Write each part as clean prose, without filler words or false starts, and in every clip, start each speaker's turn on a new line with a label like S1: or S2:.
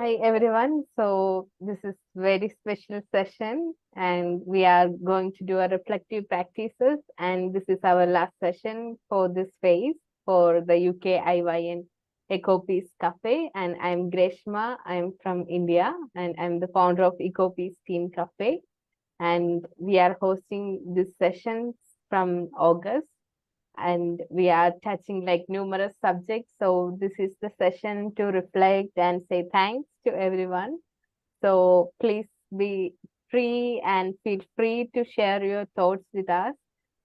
S1: Hi everyone. So this is very special session and we are going to do a reflective practices, and this is our last session for this phase for the UKIYN EcoPeace Cafe, and I'm Greshma. I'm from India and I'm the founder of EcoPeace Team Cafe, and we are hosting this session from August, and we are touching like numerous subjects. So this is the session to reflect and say thanks to everyone. So please be free and feel free to share your thoughts with us.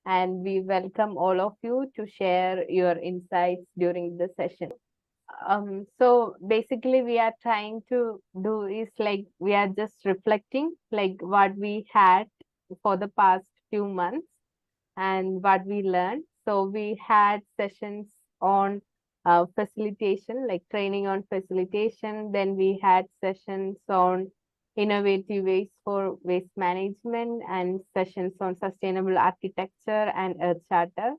S1: And we welcome all of you to share your insights during the session. So basically we are trying to do is like we are just reflecting like what we had for the past few months and what we learned. So we had sessions on facilitation, like training on facilitation. Then we had sessions on innovative ways for waste management and sessions on sustainable architecture and Earth Charter.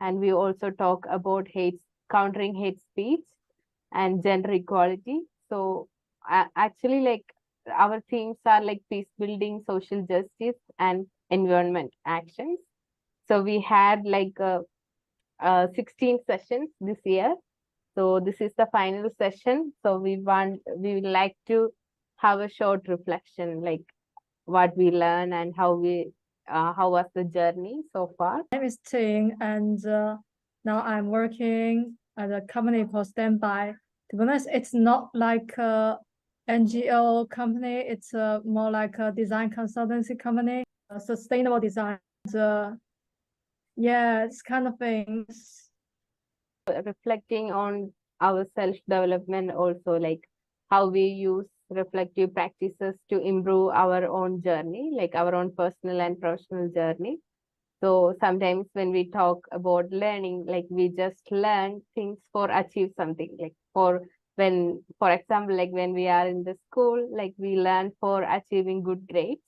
S1: And we also talk about countering hate speech and gender equality. So actually, like our themes are like peace building, social justice, and environment actions. So we had like 16 sessions this year. So this is the final session. So we would like to have a short reflection, like what we learn and how was the journey so far.
S2: My name is Ting, and now I'm working at a company called Standby. To be honest, it's not like a NGO company. It's more like a design consultancy company, sustainable design. Yeah, it's kind of things.
S1: Reflecting on our self-development also, like how we use reflective practices to improve our own journey, like our own personal and professional journey. So sometimes when we talk about learning, like we just learn things for achieve something, like for example, like when we are in the school, like we learn for achieving good grades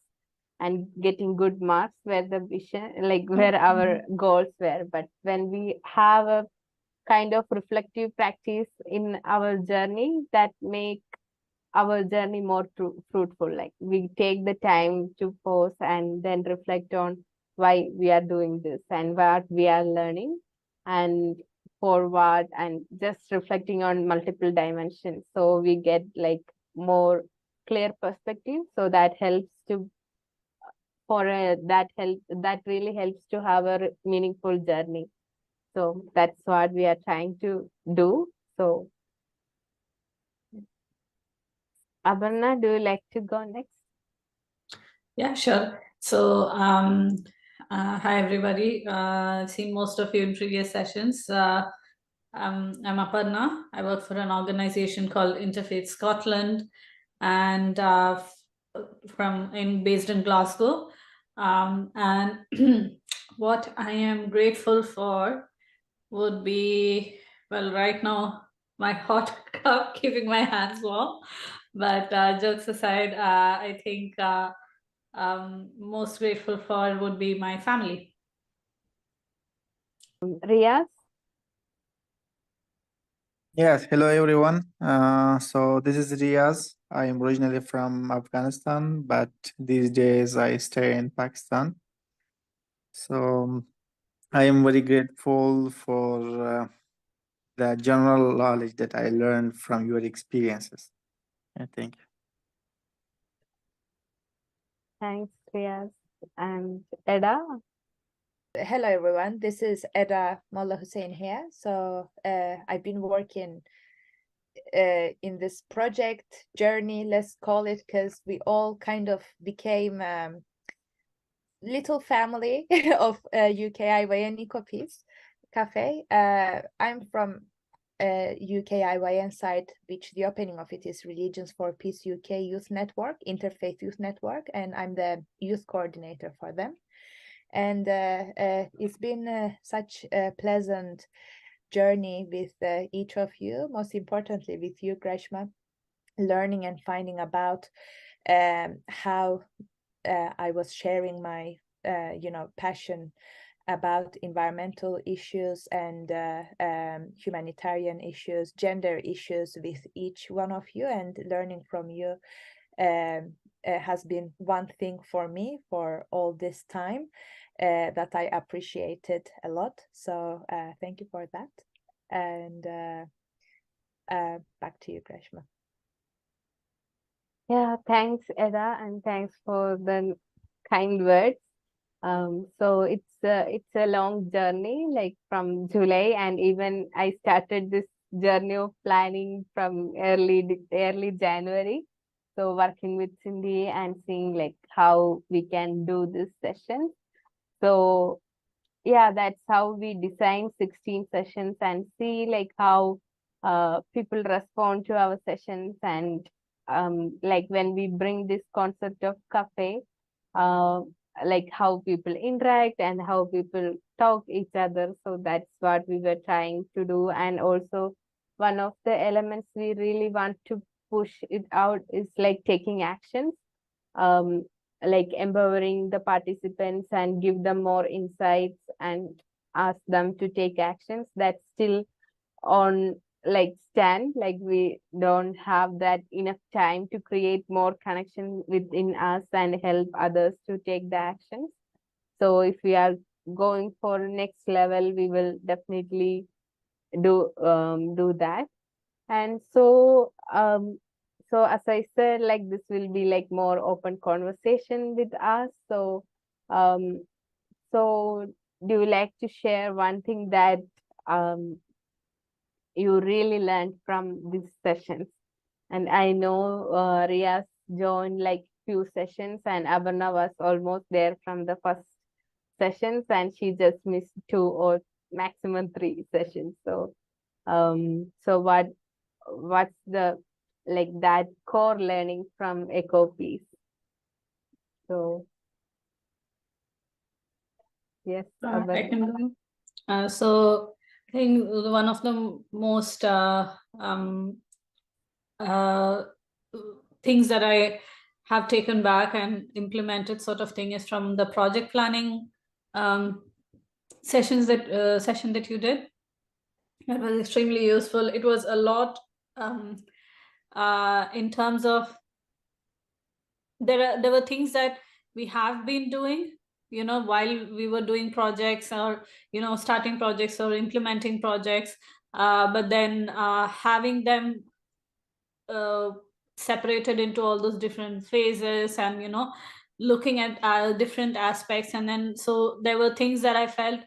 S1: and getting good marks where the vision, like where our goals were. But when we have a kind of reflective practice in our journey, that make our journey more fruitful. Like we take the time to pause and then reflect on why we are doing this and what we are learning and for what, and just reflecting on multiple dimensions. So we get like more clear perspective. So that helps to that really helps to have a meaningful journey. So that's what we are trying to do. So Aparna, do you like to go next?
S3: Yeah, sure. So, hi everybody. I've seen most of you in previous sessions. I'm Aparna. I work for an organization called Interfaith Scotland, and based in Glasgow. And what I am grateful for would be, well, right now my hot cup keeping my hands warm. But jokes aside, I think most grateful for would be my family.
S1: Riaz?
S4: Yes, hello everyone. So this is Riaz. I am originally from Afghanistan, but these days I stay in Pakistan. So I am very grateful for the general knowledge that I learned from your experiences. Thank you.
S1: Thanks, Riaz. And Eda?
S5: Hello everyone, this is Eda Mullah Hussein here. So I've been working in this project journey, let's call it, because we all kind of became little family of UKIYN EcoPeace Cafe. I'm from UKIYN side, which the opening of it is Religions for Peace UK Youth Network, Interfaith Youth Network, and I'm the youth coordinator for them. And it's been such a pleasant journey with each of you, most importantly with you, Greshma, learning and finding about how I was sharing my passion about environmental issues and humanitarian issues, gender issues with each one of you, and learning from you has been one thing for me for all this time that I appreciated a lot. So thank you for that. And back to you, Greshma.
S1: Yeah, thanks, Eda, and thanks for the kind words. So it's a long journey, like from July, and even I started this journey of planning from early January. So working with Cindy and seeing like how we can do this session. So yeah, that's how we design 16 sessions and see like how people respond to our sessions, and like when we bring this concept of cafe, uh, like how people interact and how people talk each other. So that's what we were trying to do. And also one of the elements we really want to push it out is like taking actions, um, like empowering the participants and give them more insights and ask them to take actions. That's still on like stand, like we don't have that enough time to create more connection within us and help others to take the actions. So if we are going for next level, we will definitely do that. And so so as I said, like this will be like more open conversation with us. So so do you like to share one thing that you really learned from these sessions? And I know Riaz joined like few sessions, and Abarna was almost there from the first sessions, and she just missed 2 or maximum 3 sessions. So so what's the like that core learning from EcoPeace? So yes,
S3: I
S1: Abarna.
S3: can go. So I think one of the most things that I have taken back and implemented sort of thing is from the project planning session that you did. That was extremely useful. It was a lot in terms of there were things that we have been doing, you know, while we were doing projects, or you know, starting projects or implementing projects, but then having them separated into all those different phases, and you know, looking at different aspects. And then so there were things that I felt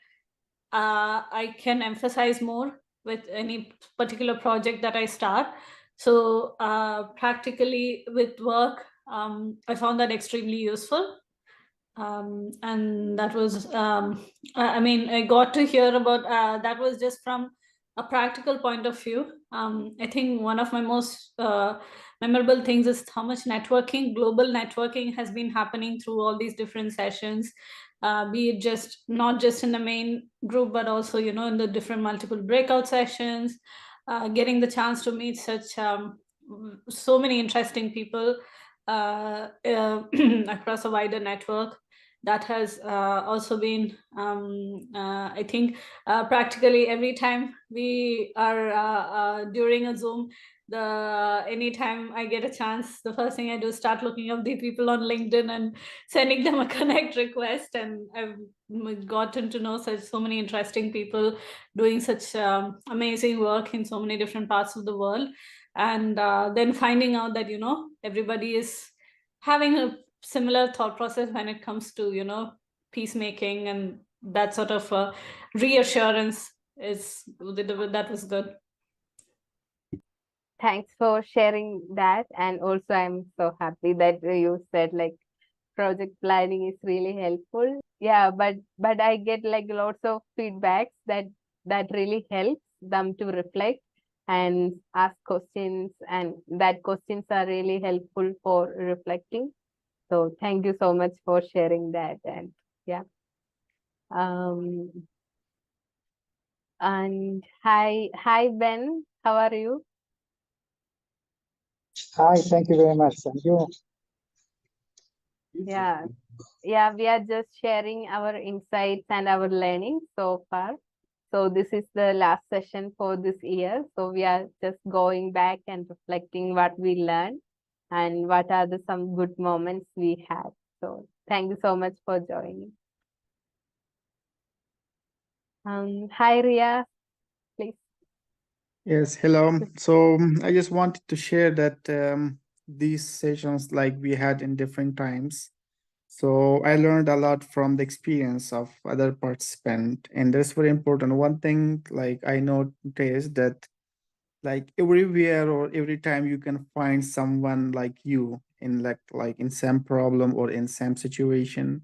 S3: I can emphasize more with any particular project that I start. So practically with work, I found that extremely useful. And that was, I mean, I got to hear about, that was just from a practical point of view. I think one of my most memorable things is how much networking, global networking has been happening through all these different sessions, be it just not just in the main group, but also, you know, in the different multiple breakout sessions, getting the chance to meet such so many interesting people across a wider network. That has also been, I think, practically every time we are during a Zoom, anytime I get a chance, the first thing I do is start looking up the people on LinkedIn and sending them a connect request. And I've gotten to know so many interesting people doing such amazing work in so many different parts of the world. And then finding out that, you know, everybody is having a similar thought process when it comes to, you know, peacemaking, and that sort of reassurance that was good.
S1: Thanks for sharing that. And also I'm so happy that you said like project planning is really helpful. Yeah, but I get like lots of feedbacks that really helps them to reflect and ask questions, and that questions are really helpful for reflecting. So thank you so much for sharing that. And yeah. And hi Ben, how are you?
S6: Hi, thank you very much. Thank you.
S1: Yeah, yeah, we are just sharing our insights and our learning so far. So this is the last session for this year. So we are just going back and reflecting what we learned and what are the some good moments we had. So thank you so much for joining. Hi Ria, please.
S4: Yes, hello. So I just wanted to share that these sessions like we had in different times. So I learned a lot from the experience of other participants, and that's very important. One thing like I noticed that like everywhere or every time you can find someone like you in like in same problem or in same situation.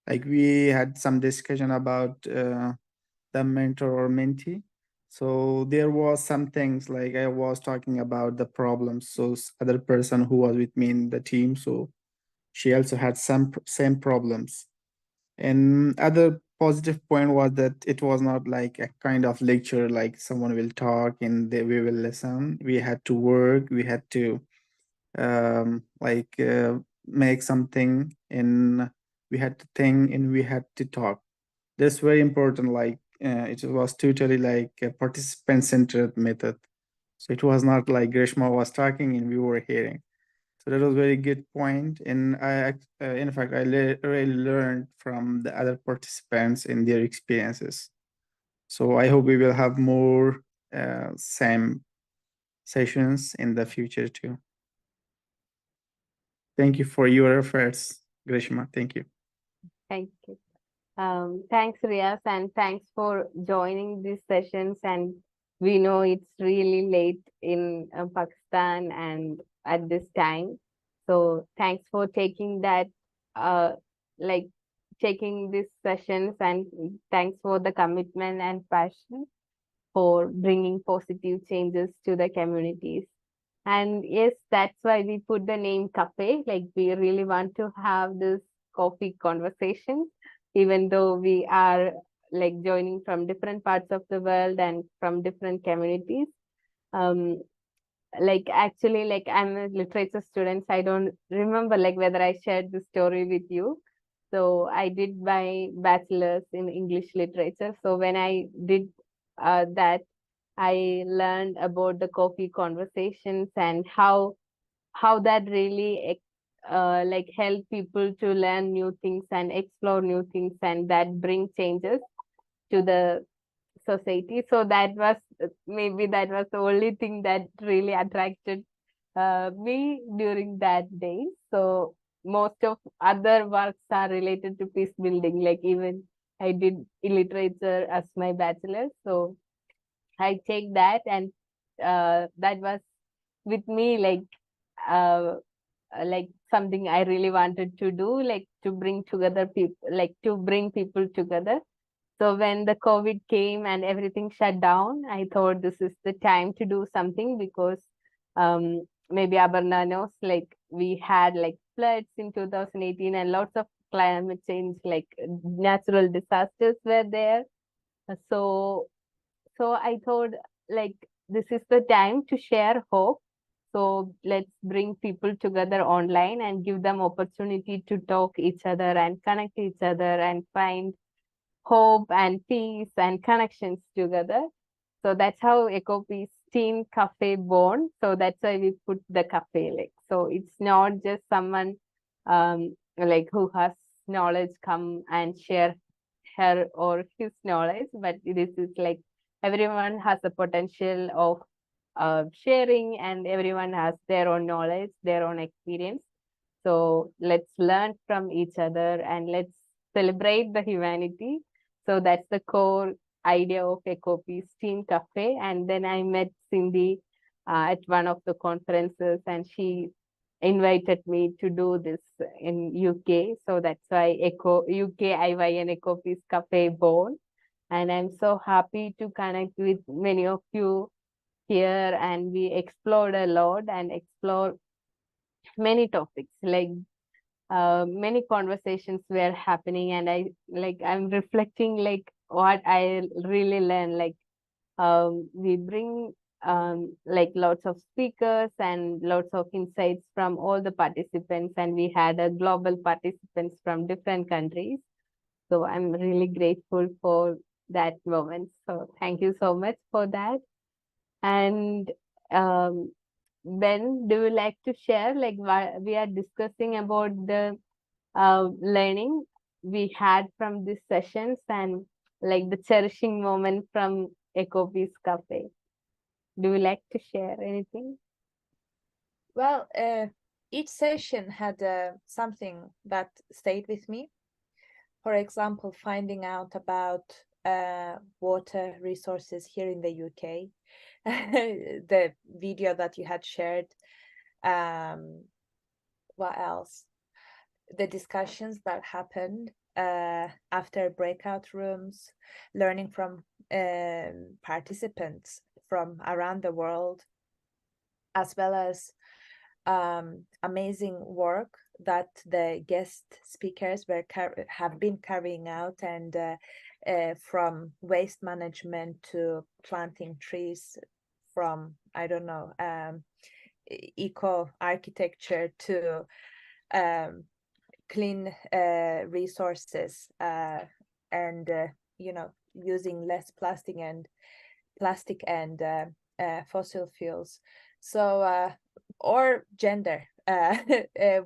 S4: Like we had some discussion about the mentor or mentee. So there was some things like I was talking about the problems. So other person who was with me in the team, so she also had some same problems. And other positive point was that it was not like a kind of lecture, like someone will talk and we will listen. We had to work. We had to make something, and we had to think, and we had to talk. That's very important. Like it was totally like a participant centered method. So it was not like Greshma was talking and we were hearing. So that was a very good point. And in fact, I really learned from the other participants and their experiences. So I hope we will have more same sessions in the future too. Thank you for your efforts, Greshma. Thank you.
S1: Thank you. Thanks, Riaz, and thanks for joining these sessions. And we know it's really late in Pakistan and at this time. So thanks for taking that, like taking these sessions, and thanks for the commitment and passion for bringing positive changes to the communities. And yes, that's why we put the name cafe. Like we really want to have this coffee conversation, even though we are like joining from different parts of the world and from different communities. Um, like actually, like I'm a literature student, so I don't remember like whether I shared the story with you. So I did my bachelor's in English literature. So when I did that, I learned about the coffee conversations and how that really like help people to learn new things and explore new things, and that bring changes to the society. So that was maybe that was the only thing that really attracted me during that day. So most of other works are related to peace building. Like even I did literature as my bachelor, so I take that, and that was with me like something I really wanted to do, like to bring together people, like to bring people together. So when the COVID came and everything shut down, I thought this is the time to do something, because maybe Abarna knows, like we had like floods in 2018 and lots of climate change, like natural disasters were there. So so I thought like this is the time to share hope. So let's bring people together online and give them opportunity to talk each other and connect each other and find hope and peace and connections together. So that's how EcoPeace Teen Cafe born. So that's why we put the cafe, like, so it's not just someone like who has knowledge come and share her or his knowledge, but this is like everyone has the potential of sharing, and everyone has their own knowledge, their own experience. So let's learn from each other and let's celebrate the humanity. So that's the core idea of EcoPeace Teen Cafe. And then I met Cindy at one of the conferences, and she invited me to do this in UK. So that's why UKIYN EcoPeace Cafe born. And I'm so happy to connect with many of you here, and we explored a lot and explore many topics, like many conversations were happening, and I'm reflecting like what I really learned. Like we bring like lots of speakers and lots of insights from all the participants, and we had a global participants from different countries. So I'm really grateful for that moment. So thank you so much for that. And Ben, do you like to share, like, what we are discussing about the learning we had from these sessions and like the cherishing moment from EcoPeace Cafe? Do you like to share anything?
S5: Well, each session had something that stayed with me. For example, finding out about water resources here in the UK, the video that you had shared. What else? The discussions that happened after breakout rooms, learning from participants from around the world, as well as amazing work that the guest speakers have been carrying out, and from waste management to planting trees, from I don't know, eco architecture to clean resources, and you know, using less plastic and fossil fuels. So or gender.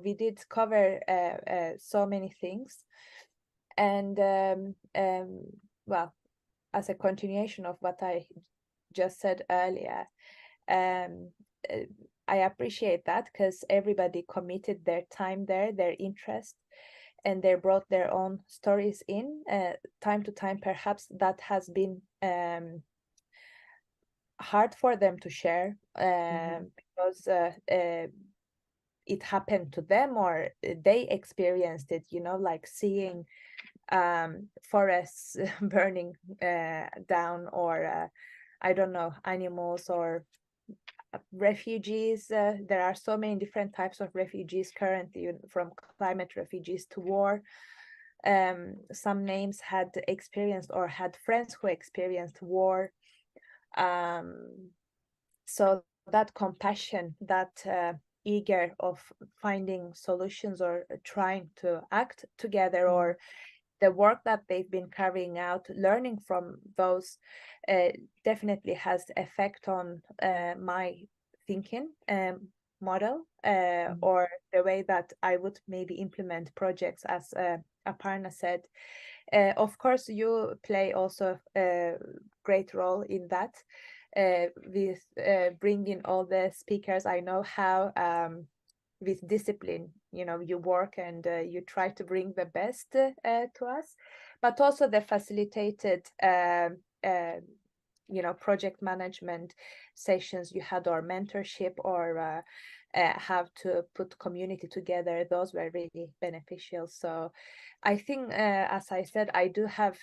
S5: We did cover so many things, and well, as a continuation of what I just said earlier, I appreciate that because everybody committed their time there, their interest, and they brought their own stories in. Time to time, perhaps that has been hard for them to share because it happened to them, or they experienced it, you know, like seeing forests burning down, or I don't know, animals or refugees. There are so many different types of refugees currently, from climate refugees to war. Some names had experienced or had friends who experienced war. So that compassion, that eager of finding solutions or trying to act together, or the work that they've been carrying out, learning from those, definitely has effect on my thinking model, or the way that I would maybe implement projects, as Aparna said. Of course, you play also a great role in that, with bringing all the speakers. I know how with discipline, you know, you work, and you try to bring the best to us, but also the facilitated you know, project management sessions you had, or mentorship, or have to put community together. Those were really beneficial. So I think, as I said, I do have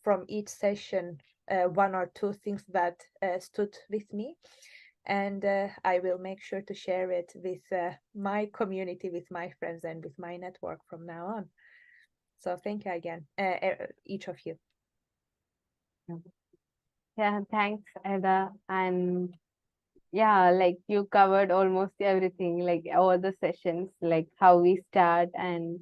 S5: from each session one or two things that stood with me, and I will make sure to share it with my community, with my friends, and with my network from now on. So thank you again, each of you.
S1: Yeah, thanks, Ada. And yeah, like you covered almost everything, like all the sessions, like how we start, and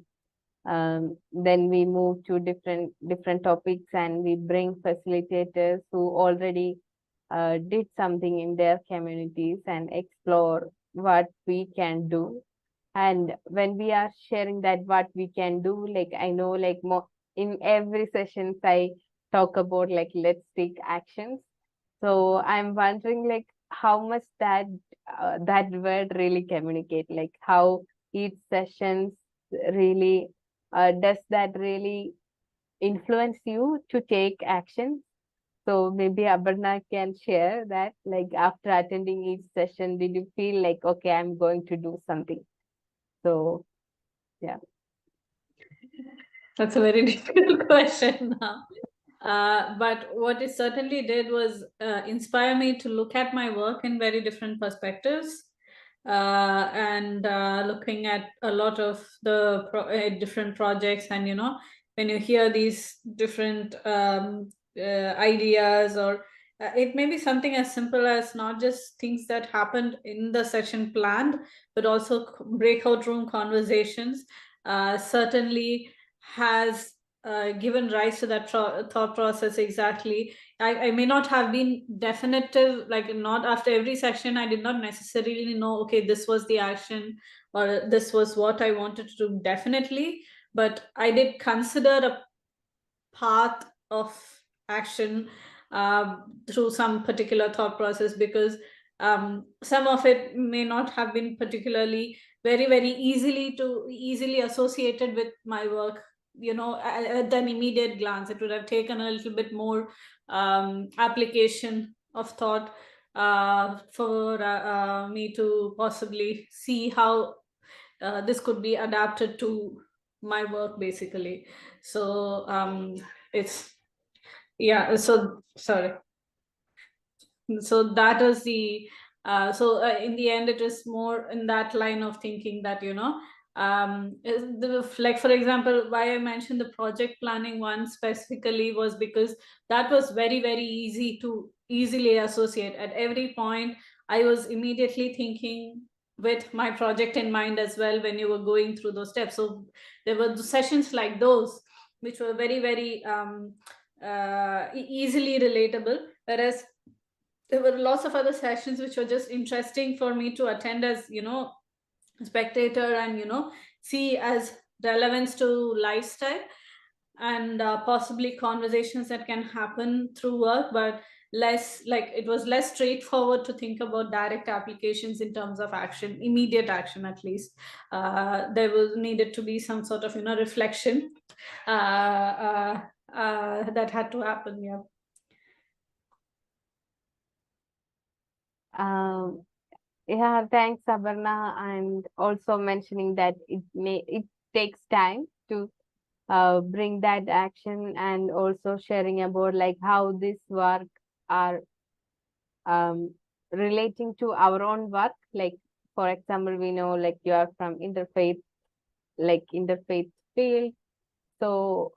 S1: then we move to different topics, and we bring facilitators who already did something in their communities and explore what we can do. And when we are sharing that what we can do, like I know, like more in every sessions I talk about like let's take actions. So I'm wondering like how much that word really communicate, like how each sessions really does that really influence you to take action? So maybe Aparna can share that, like after attending each session, did you feel like, okay, I'm going to do something? So, yeah.
S3: That's a very difficult question now. But what it certainly did was inspire me to look at my work in very different perspectives, and looking at a lot of the different projects. And, you know, when you hear these different ideas, or it may be something as simple as not just things that happened in the session planned, but also breakout room conversations. Certainly has given rise to that thought process exactly. I may not have been definitive, like not after every session, I did not necessarily know, okay, this was the action or this was what I wanted to do definitely, but I did consider a path of action through some particular thought process, because some of it may not have been particularly very easily associated with my work, you know, at an immediate glance. It would have taken a little bit more application of thought for me to possibly see how this could be adapted to my work, basically. So it's, yeah, so sorry. So that is the in the end, it is more in that line of thinking that, you know, like, for example, why I mentioned the project planning one specifically was because that was very easy to easily associate. At every point, I was immediately thinking with my project in mind as well when you were going through those steps. So there were sessions like those which were very easily relatable, whereas there were lots of other sessions which were just interesting for me to attend as, you know, spectator, and, you know, see as relevance to lifestyle, and possibly conversations that can happen through work, but less, like, it was less straightforward to think about direct applications in terms of action, immediate action. At least there was needed to be some sort of, you know, reflection that had to happen. Yeah.
S1: Yeah, thanks, Sabarna, and also mentioning that it takes time to bring that action, and also sharing about like how this work are relating to our own work. Like, for example, we know like you are from interfaith field, so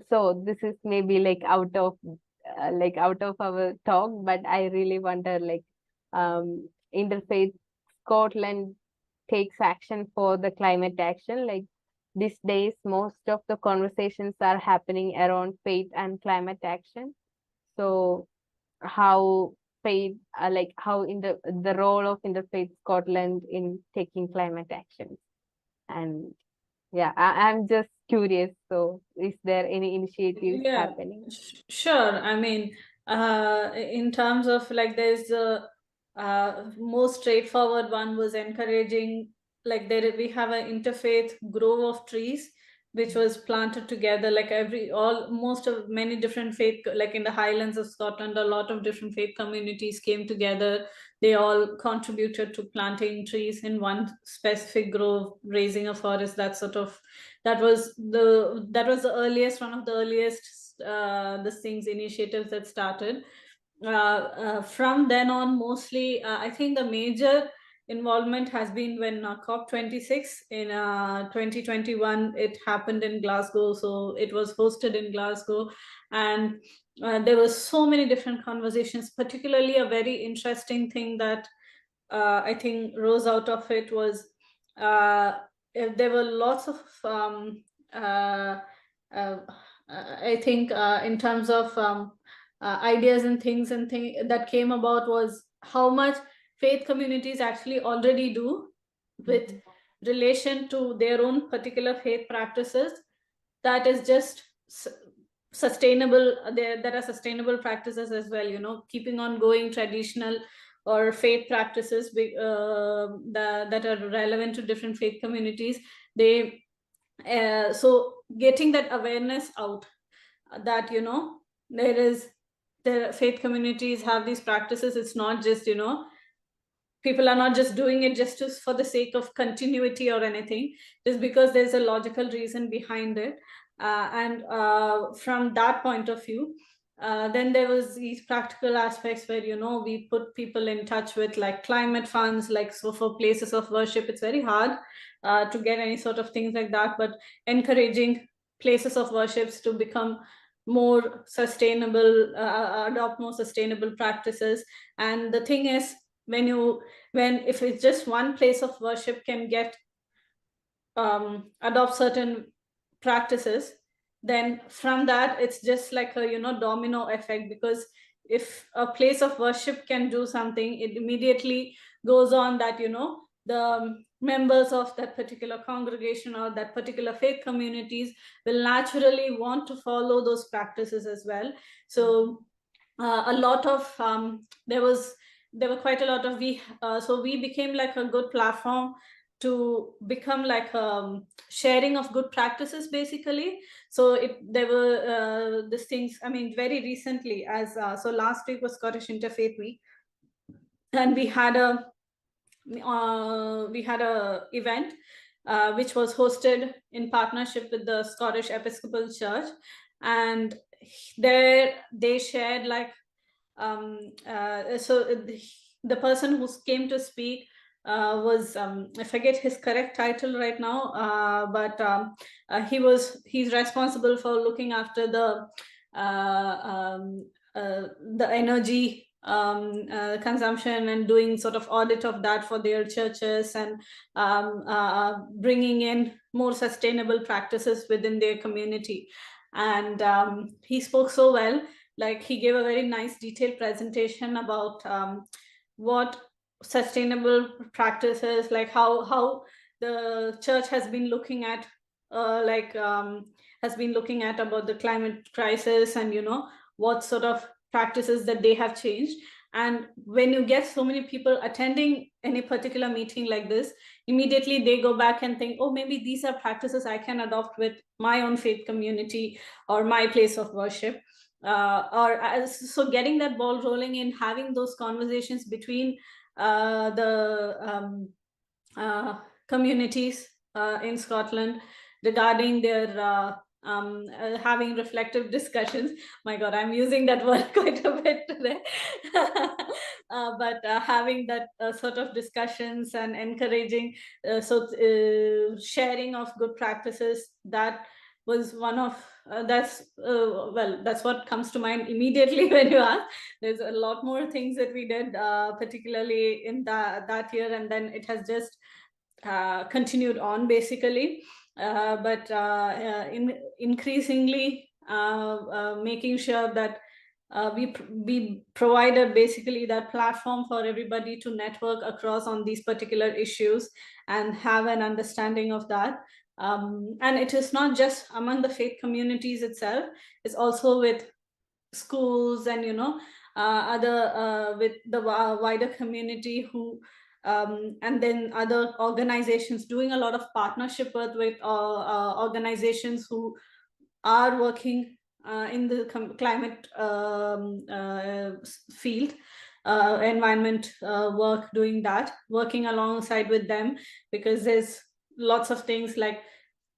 S1: so this is maybe like out of our talk, but I really wonder, like, interfaith Scotland takes action for the climate action. Like, these days most of the conversations are happening around faith and climate action. So how faith like how in the role of interfaith Scotland in taking climate action. And yeah, I'm just curious, so is there any initiatives happening?
S3: Sure. I mean, in terms of, like, there's a most straightforward one was encouraging, like, we have an interfaith grove of trees which was planted together, like most of many different faith, like in the Highlands of Scotland, a lot of different faith communities came together. They all contributed to planting trees in one specific grove, raising a forest. That was the earliest, one of the earliest initiatives that started. From then on, mostly, I think the major involvement has been when COP26 in 2021, it happened in Glasgow. So it was hosted in Glasgow, and there were so many different conversations. Particularly a very interesting thing that I think rose out of it was there were lots of I think in terms of ideas and things that came about was how much faith communities actually already do with relation to their own particular faith practices. That is just sustainable. There are sustainable practices as well, you know, keeping on going traditional or faith practices that are relevant to different faith communities. They so getting that awareness out, that, you know, the faith communities have these practices. It's not just, you know, people are not just doing it just for the sake of continuity or anything, just because there's a logical reason behind it. And from that point of view, then there was these practical aspects where, you know, we put people in touch with like climate funds, like, so for places of worship, it's very hard to get any sort of things like that, but encouraging places of worships to become more sustainable, adopt more sustainable practices. And the thing is, if it's just one place of worship can get adopt certain practices, then from that it's just like a domino effect, because if a place of worship can do something, it immediately goes on that the members of that particular congregation or that particular faith communities will naturally want to follow those practices as well. So a lot of there were quite a lot of so we became like a good platform to become like sharing of good practices basically. So there were these things, I mean, very recently, as so last week was Scottish Interfaith Week, and we had a event which was hosted in partnership with the Scottish Episcopal Church, and there they shared like the person who came to speak was I forget his correct title right now, but he's responsible for looking after the energy consumption and doing sort of audit of that for their churches, and bringing in more sustainable practices within their community. And he spoke so well. Like, he gave a very nice detailed presentation about what sustainable practices, like how the church has been looking at about the climate crisis, and what sort of practices that they have changed. And when you get so many people attending any particular meeting like this, immediately they go back and think, oh, maybe these are practices I can adopt with my own faith community or my place of worship. So getting that ball rolling and having those conversations between the communities in Scotland regarding their having reflective discussions. My God, I'm using that word quite a bit today. But having that sort of discussions and encouraging sharing of good practices, that was one of that's what comes to mind immediately when you ask. There's a lot more things that we did, particularly in that year, and then it has just continued on basically. But increasingly making sure that we provided basically that platform for everybody to network across on these particular issues and have an understanding of that. And it is not just among the faith communities itself, it's also with schools and other with the wider community who and then other organizations, doing a lot of partnership with organizations who are working in the climate field, environment work, doing that, working alongside with them, because there's lots of things like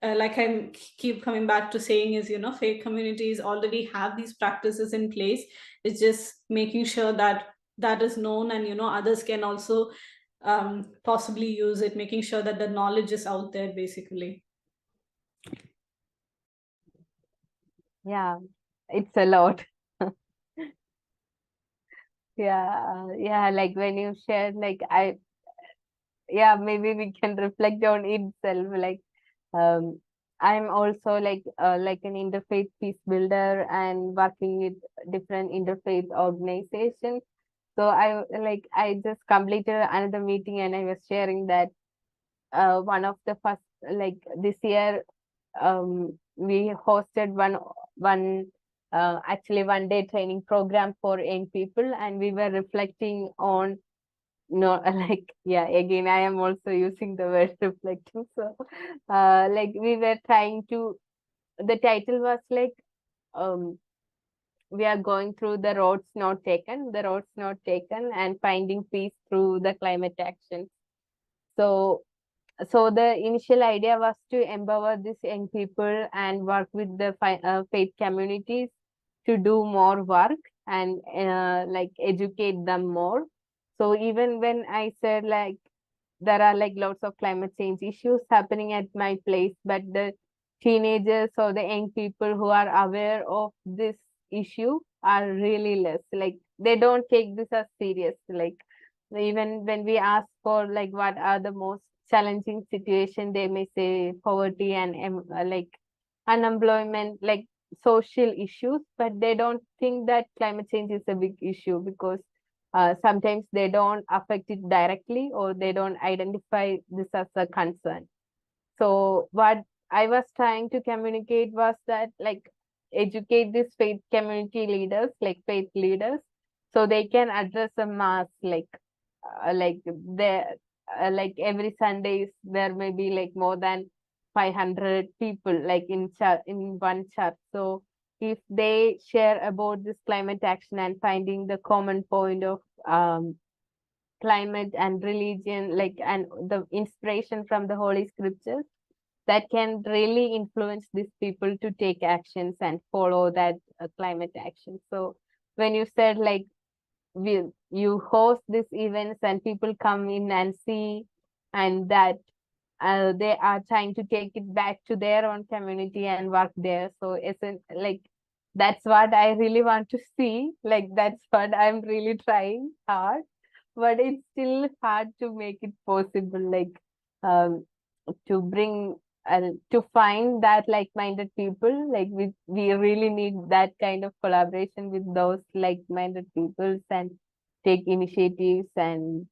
S3: I keep coming back to saying is, faith communities already have these practices in place. It's just making sure that that is known, and others can also possibly use it, making sure that the knowledge is out there basically.
S1: Yeah, it's a lot. Yeah, like when you shared, like maybe we can reflect on itself. Like I'm also like an interfaith peace builder and working with different interfaith organizations. So I just completed another meeting, and I was sharing that one of the first, like this year, we hosted actually 1 day training program for young people, and we were reflecting on again I am also using the word reflecting. So like we were trying to, the title was like we are going through the roads not taken, and finding peace through the climate action. So the initial idea was to empower these young people and work with the faith communities to do more work and like educate them more. So even when I said like there are like lots of climate change issues happening at my place, but the teenagers or the young people who are aware of this issue are really less. Like they don't take this as serious. Like even when we ask for like what are the most challenging situation, they may say poverty and like unemployment, like social issues, but they don't think that climate change is a big issue because sometimes they don't affect it directly or they don't identify this as a concern. So what I was trying to communicate was that like educate these faith community leaders, like faith leaders, so they can address a mass like there like every Sundays there may be like more than 500 people like in one church. So if they share about this climate action and finding the common point of climate and religion, like and the inspiration from the holy scriptures, that can really influence these people to take actions and follow that climate action. So when you said like you host these events and people come in and see, and that they are trying to take it back to their own community and work there. So isn't like that's what I really want to see. Like that's what I'm really trying hard, but it's still hard to make it possible. Like um, to bring to find that like-minded people. Like we really need that kind of collaboration with those like-minded peoples and take initiatives and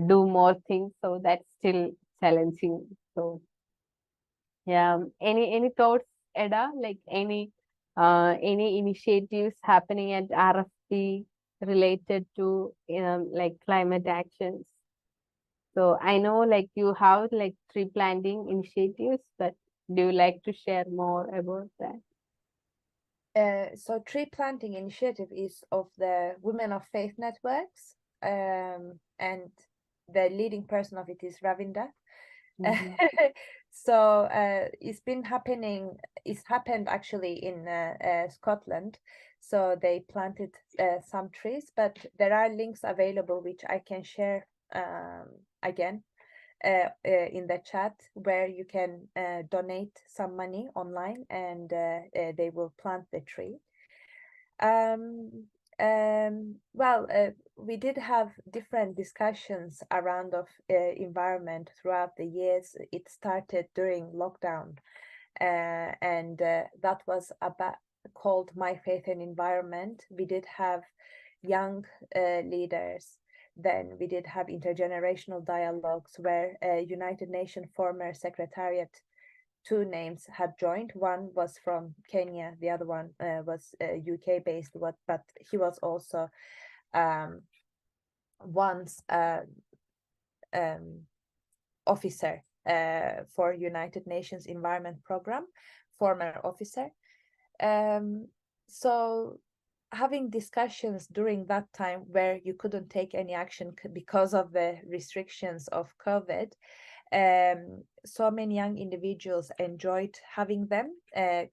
S1: do more things. So that's still challenging. So yeah, any thoughts, Eda? Like any initiatives happening at RFP related to like climate actions? So I know like you have like tree planting initiatives, but do you like to share more about that?
S5: So tree planting initiative is of the Women of Faith Networks, and the leading person of it is Ravinda.
S1: Mhm.
S5: So it's been happening. It's happened actually in Scotland. So they planted some trees, but there are links available which I can share again in the chat, where you can donate some money online, and they will plant the tree. Well, we did have different discussions around of environment throughout the years. It started during lockdown, and that was about called My Faith and Environment. We did have young leaders. Then we did have intergenerational dialogues where United Nations former Secretariat, two names had joined. One was from Kenya, the other one was UK based, but he was also once officer for United Nations Environment Program, former officer. So having discussions during that time where you couldn't take any action because of the restrictions of COVID, so many young individuals enjoyed having them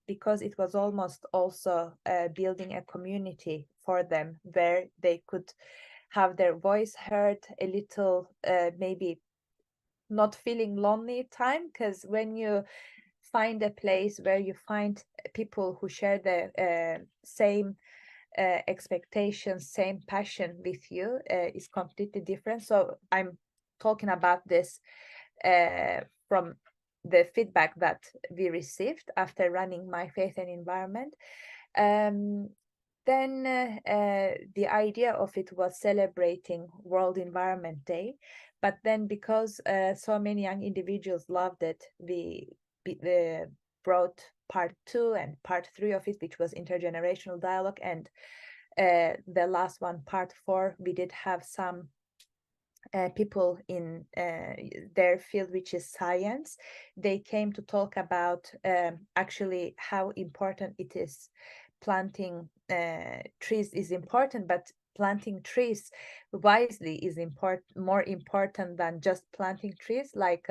S5: because it was almost also building a community for them where they could have their voice heard a little, maybe not feeling lonely time, because when you find a place where you find people who share the same expectations, same passion with you, is completely different. So I'm talking about this from the feedback that we received after running My Faith and Environment. Then the idea of it was celebrating World Environment Day, but then because so many young individuals loved it, we brought part 2 and part 3 of it, which was intergenerational dialogue, and the last one, part 4, we did have some people in their field, which is science. They came to talk about actually how important it is. Planting trees is important, but planting trees wisely is more important than just planting trees, like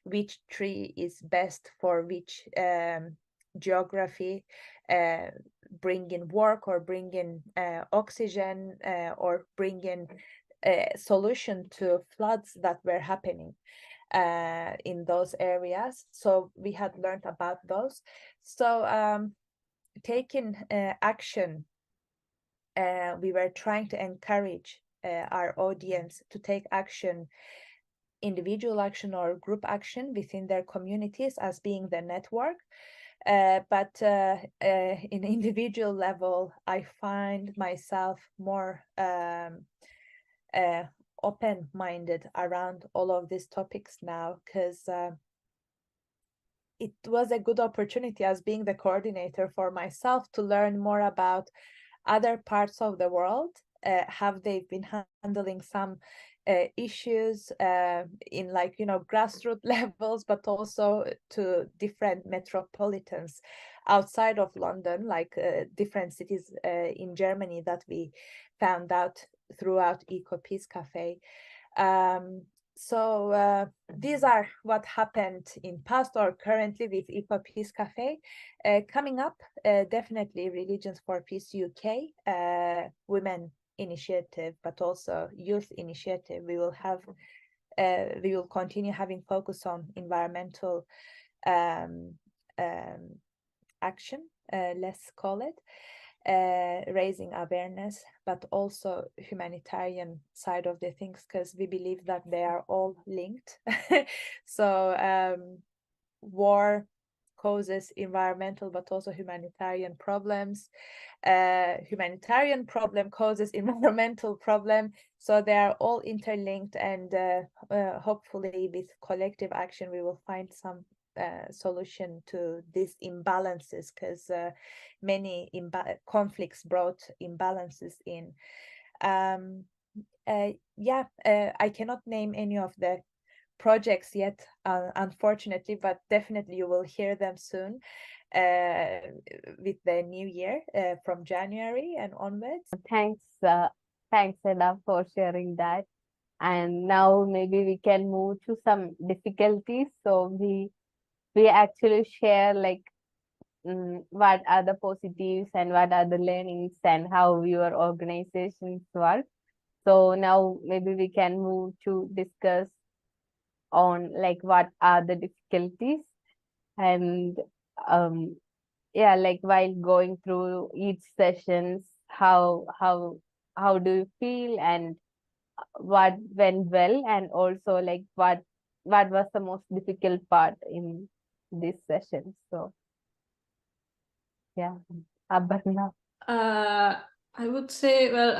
S5: which tree is best for which geography, bring in work or bring in oxygen, or bring in a solution to floods that were happening. in those areas. So we had learned about those. So taking action, we were trying to encourage our audience to take action, individual action or group action within their communities as being the network. But in individual level, I find myself more open-minded around all of these topics now, because it was a good opportunity as being the coordinator for myself to learn more about other parts of the world, how they've been handling some issues in, like, grassroots levels, but also to different metropolitans outside of London, like different cities in Germany that we found out throughout EcoPeace Cafe. So these are what happened in past or currently with EcoPeace Cafe. Coming up, definitely Religions for Peace UK, Women Initiative, but also Youth Initiative. We will continue having focus on environmental action, let's call it, raising awareness, but also humanitarian side of the things, because we believe that they are all linked. So war causes environmental but also humanitarian problems. Humanitarian problem causes environmental problem, so they are all interlinked, and hopefully with collective action we will find some solution to these imbalances, because many conflicts brought imbalances in. I cannot name any of the projects yet, unfortunately, but definitely you will hear them soon with the new year, from January and onwards.
S1: Thanks, Eda, for sharing that. And now maybe we can move to some difficulties. So we actually share, like, what are the positives and what are the learnings and how your organizations work. So now maybe we can move to discuss on, like, what are the difficulties, and yeah, like, while going through each sessions, how do you feel, and what went well, and also, like, what was the most difficult part in this session. So yeah, Aparna.
S3: I would say, well,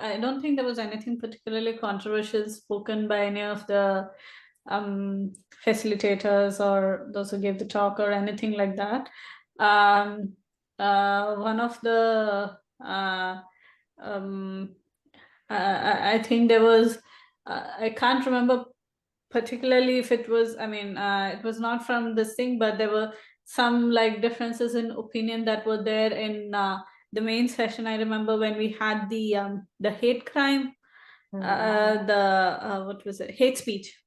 S3: I don't think there was anything particularly controversial spoken by any of the facilitators or those who gave the talk or anything like that. One of the I think there was, I can't remember particularly if it was, it was not from this thing, but there were some, like, differences in opinion that were there in the main session. I remember when we had the hate crime, what was it, hate speech.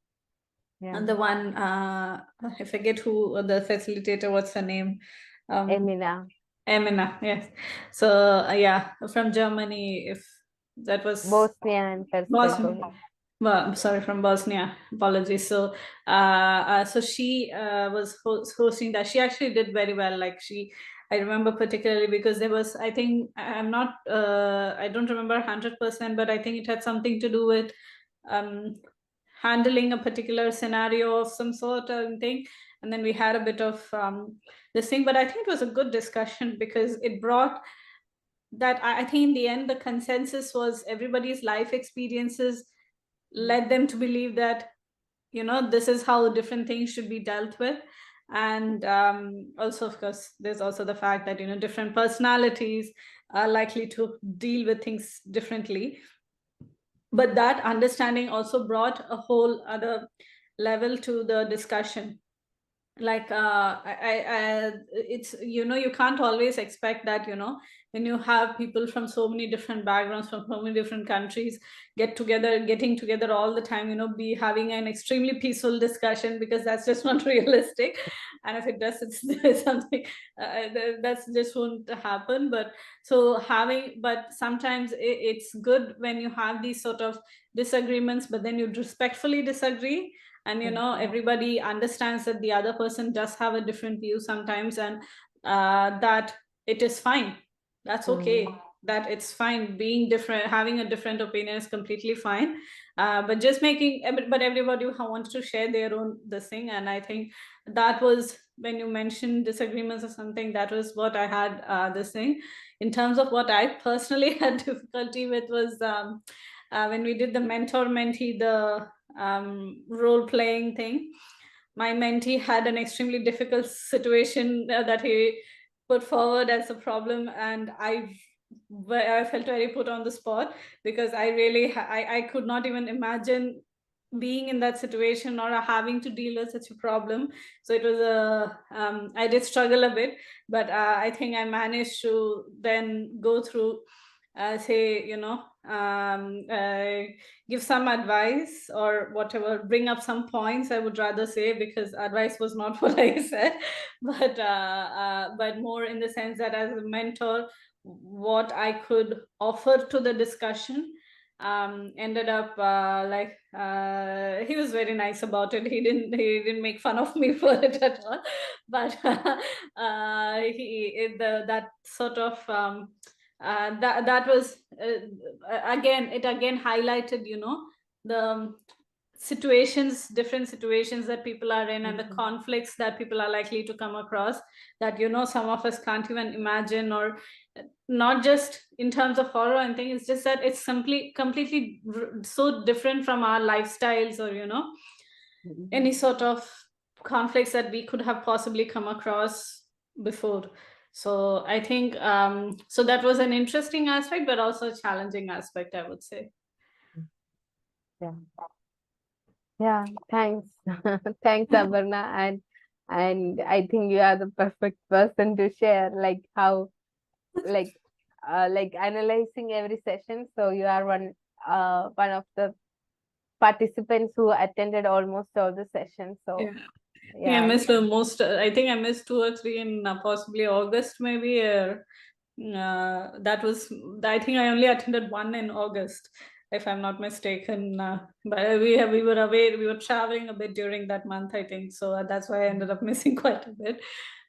S1: Yeah.
S3: And the one, I forget who the facilitator, what's her name?
S1: Emina,
S3: yes. So yeah, from Germany, if that was
S1: Bosnia and Herzegovina.
S3: Well, sorry, from Bosnia. Apologies. So, so she was hosting that. She actually did very well. Like, I remember particularly because there was, I think, I'm not, I don't remember 100%, but I think it had something to do with handling a particular scenario of some sort or thing. And then we had a bit of this thing, but I think it was a good discussion because it brought that, I think in the end, the consensus was everybody's life experiences led them to believe that, this is how different things should be dealt with. And also, of course, there's also the fact that, different personalities are likely to deal with things differently. But that understanding also brought a whole other level to the discussion. Like, it's, you can't always expect that, when you have people from so many different backgrounds, from so many different countries, getting together all the time, be having an extremely peaceful discussion, because that's just not realistic. And if it does, it's something that's just won't happen. But sometimes it's good when you have these sort of disagreements, but then you respectfully disagree. and everybody understands that the other person does have a different view sometimes, and that it is fine, that's okay, that it's fine being different, having a different opinion is completely fine, but just but everybody who wants to share their own this thing. And I think that was when you mentioned disagreements or something, that was what I had this thing. In terms of what I personally had difficulty with was when we did the mentor-mentee, the role-playing thing. My mentee had an extremely difficult situation that he put forward as a problem, and I felt very put on the spot, because I really I could not even imagine being in that situation or having to deal with such a problem. So it was I did struggle a bit, but I think I managed to then go through say give some advice or whatever, bring up some points, I would rather say, because advice was not what I said, but more in the sense that as a mentor, what I could offer to the discussion. Ended up he was very nice about it. He didn't make fun of me for it at all, but that sort of that was it again highlighted the different situations that people are in, and the conflicts that people are likely to come across, that some of us can't even imagine, or not just in terms of horror and things, it's just that it's completely so different from our lifestyles, or any sort of conflicts that we could have possibly come across before. So I think so that was an interesting aspect, but also a challenging aspect, I would say.
S1: Yeah, thanks. Thanks, Aparna. And I think you are the perfect person to share like how like analyzing every session. So you are one of the participants who attended almost all the sessions. So
S3: yeah, I missed most. I think I missed 2 or 3 in possibly August, maybe. That was. I think I only attended 1 in August, if I'm not mistaken. But we were away. We were traveling a bit during that month, I think. So that's why I ended up missing quite a bit.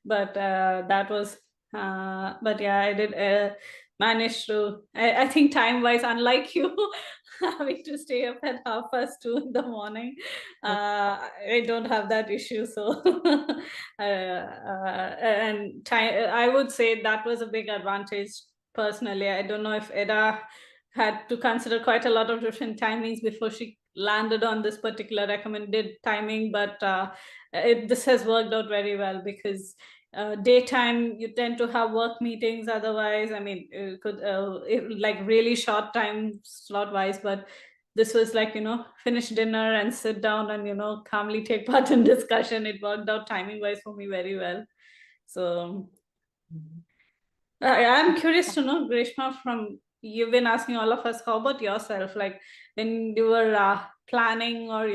S3: But that was. But yeah, I did manage to. I think time-wise, unlike you, having to stay up at 2:30 in the morning, I don't have that issue. So and time, I would say that was a big advantage personally. I don't know if Eda had to consider quite a lot of different timings before she landed on this particular recommended timing, but this has worked out very well, because daytime you tend to have work meetings otherwise. I mean, it could like really short time slot wise, but this was like finish dinner and sit down and calmly take part in discussion. It worked out timing wise for me very well. So I'm curious to know, Greshma, from you've been asking all of us, how about yourself? Like when you were planning, or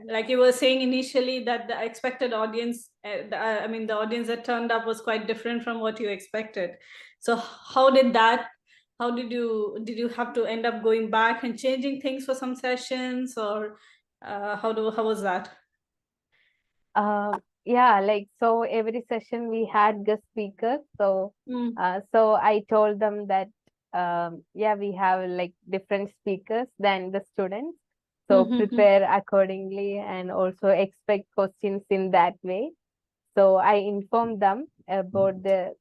S3: like you were saying initially that the expected audience, I mean, the audience that turned up was quite different from what you expected. So how did you have to end up going back and changing things for some sessions, or how was that?
S1: Yeah, like so every session we had guest speakers. So so I told them that yeah, we have like different speakers than the students. So prepare accordingly and also expect questions in that way. So I informed them about the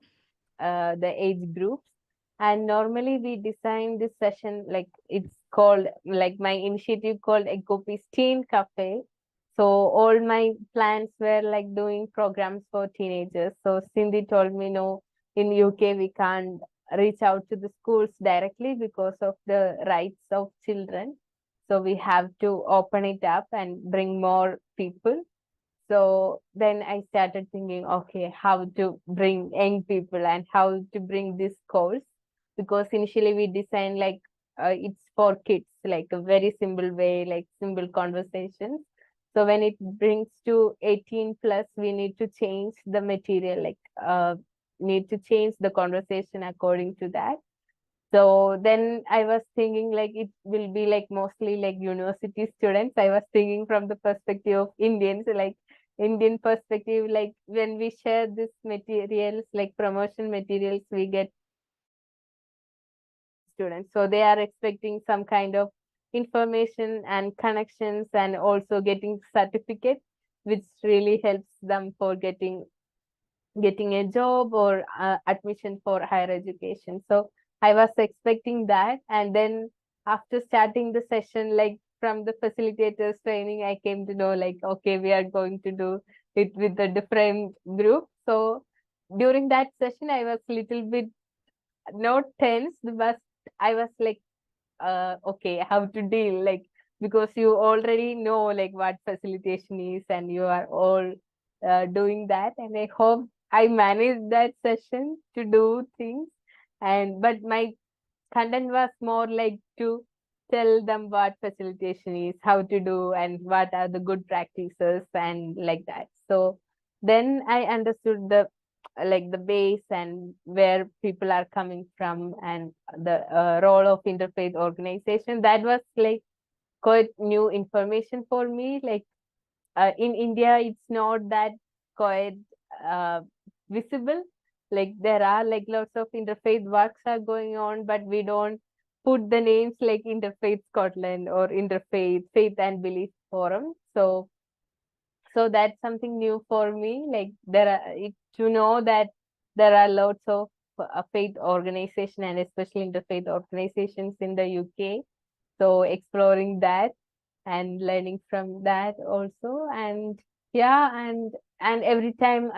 S1: age groups. And normally we design this session like it's called, like my initiative called EcoPeace Cafe. So all my plans were like doing programs for teenagers. So Cindy told me, no, in UK we can't reach out to the schools directly because of the rights of children. So we have to open it up and bring more people. So then I started thinking, okay, how to bring young people and how to bring this course, because initially we designed like it's for kids, like a very simple way, like simple conversations. So when it brings to 18 plus, we need to change the material, like need to change the conversation according to that. So then I was thinking like it will be like mostly like university students. I was thinking from the perspective of Indians, like Indian perspective, like when we share this materials, like promotion materials, we get students. So they are expecting some kind of information and connections and also getting certificate, which really helps them for getting a job or admission for higher education. So I was expecting that. And then after starting the session, like from the facilitators training, I came to know like, okay, we are going to do it with a different group. So during that session, I was little bit not tense, but I was like, okay, how to deal, like, because you already know like what facilitation is and you are all doing that. And I hope I managed that session to do things. And but my content was more like to tell them what facilitation is, how to do, and what are the good practices and like that. So then I understood the like the base and where people are coming from and the role of interfaith organization. That was like quite new information for me. Like in India, it's not that quite uh, visible. Like there are like lots of interfaith works are going on, but we don't put the names like Interfaith Scotland or Interfaith Faith and Belief Forum. So that's something new for me. Like there are to know that there are lots of faith organization and especially interfaith organizations in the UK. So exploring that and learning from that also. And yeah, and every time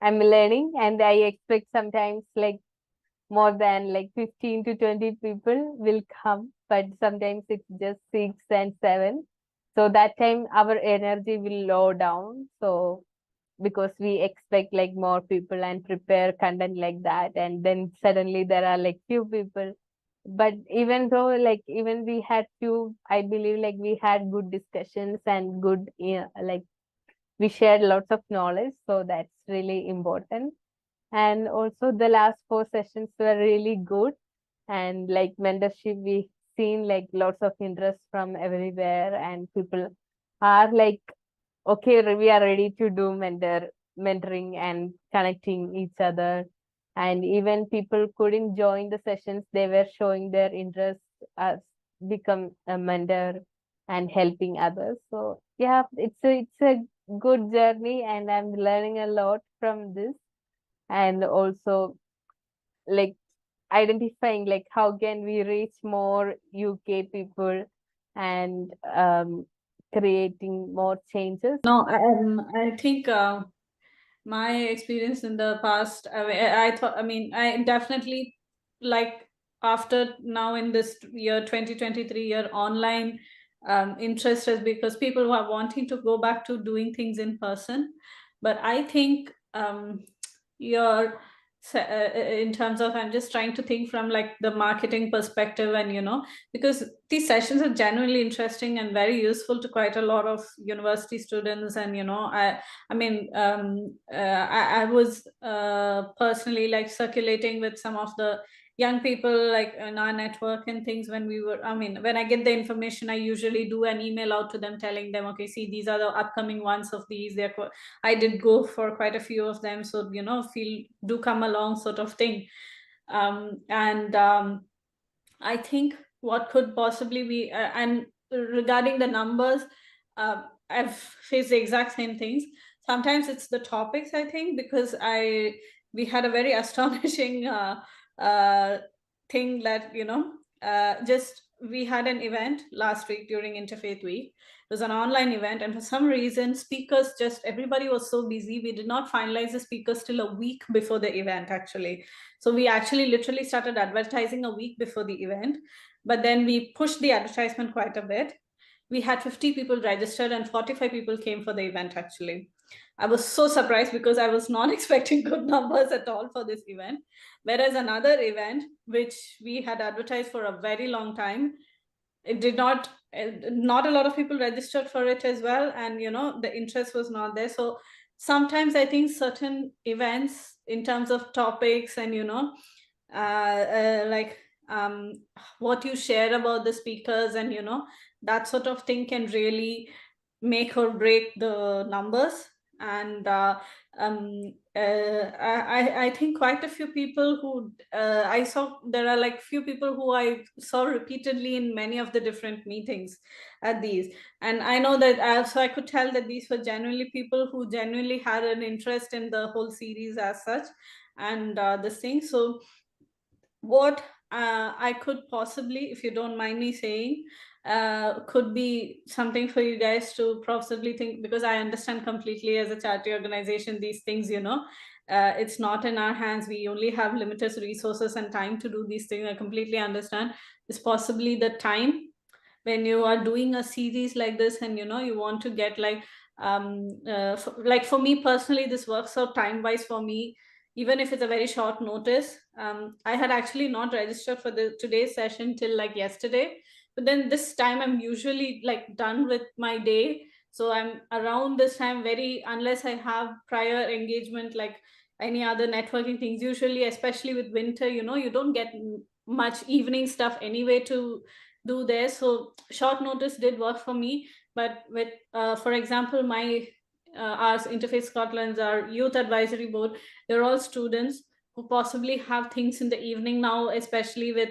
S1: I'm learning, and I expect sometimes like more than like 15 to 20 people will come, but sometimes it's just 6 and 7. So that time our energy will low down. So because we expect like more people and prepare content like that, and then suddenly there are like few people. But even though like even we had few, I believe like we had good discussions and good like we shared lots of knowledge. So that's really important. And also the last 4 sessions were really good. And like mentorship, we seen like lots of interest from everywhere, and people are like, okay, we are ready to do mentoring and connecting each other. And even people couldn't join the sessions, they were showing their interest as become a mentor and helping others. So yeah, it's a good journey, and I'm learning a lot from this. And also like identifying like how can we reach more UK people and creating more changes.
S3: No, I think my experience in the past, I thought, I mean, I definitely like after now in this year 2023 year online interest is because people are wanting to go back to doing things in person. But I think your in terms of, I'm just trying to think from like the marketing perspective, and because these sessions are genuinely interesting and very useful to quite a lot of university students. And I mean, I was personally like circulating with some of the young people like in our network and things when we were, I mean, when I get the information, I usually do an email out to them telling them, okay, see, these are the upcoming ones of these. I did go for quite a few of them. So, do come along sort of thing. And I think what could possibly be, and regarding the numbers, I've faced the exact same things. Sometimes it's the topics, I think, because we had a very astonishing thing that, just we had an event last week during Interfaith Week. It was an online event, and for some reason, speakers everybody was so busy. We did not finalize the speakers till a week before the event, actually. So we actually literally started advertising a week before the event, but then we pushed the advertisement quite a bit. We had 50 people registered and 45 people came for the event, actually. I was so surprised because I was not expecting good numbers at all for this event. Whereas another event, which we had advertised for a very long time, it did not a lot of people registered for it as well. And, the interest was not there. So sometimes I think certain events in terms of topics and, like what you share about the speakers and, you know, that sort of thing can really make or break the numbers. And I think quite a few people who I saw, there are like few people who I saw repeatedly in many of the different meetings at these. And I know that also I could tell that these were genuinely people who genuinely had an interest in the whole series as such, and this thing. So what I could possibly, if you don't mind me saying, could be something for you guys to possibly think, because I understand completely as a charity organization, these things, you know, it's not in our hands. We only have limited resources and time to do these things. I completely understand. It's possibly the time when you are doing a series like this, and you know, you want to get like like for me personally, this works out time wise for me, even if it's a very short notice. I had actually not registered for the today's session till like yesterday, but then this time I'm usually like done with my day, so I'm around this time very, unless I have prior engagement like any other networking things. Usually, especially with winter, you know, you don't get much evening stuff anyway to do there, so short notice did work for me. But with for example, my our Interfaith Scotland's, our youth advisory board, they're all students who possibly have things in the evening now, especially with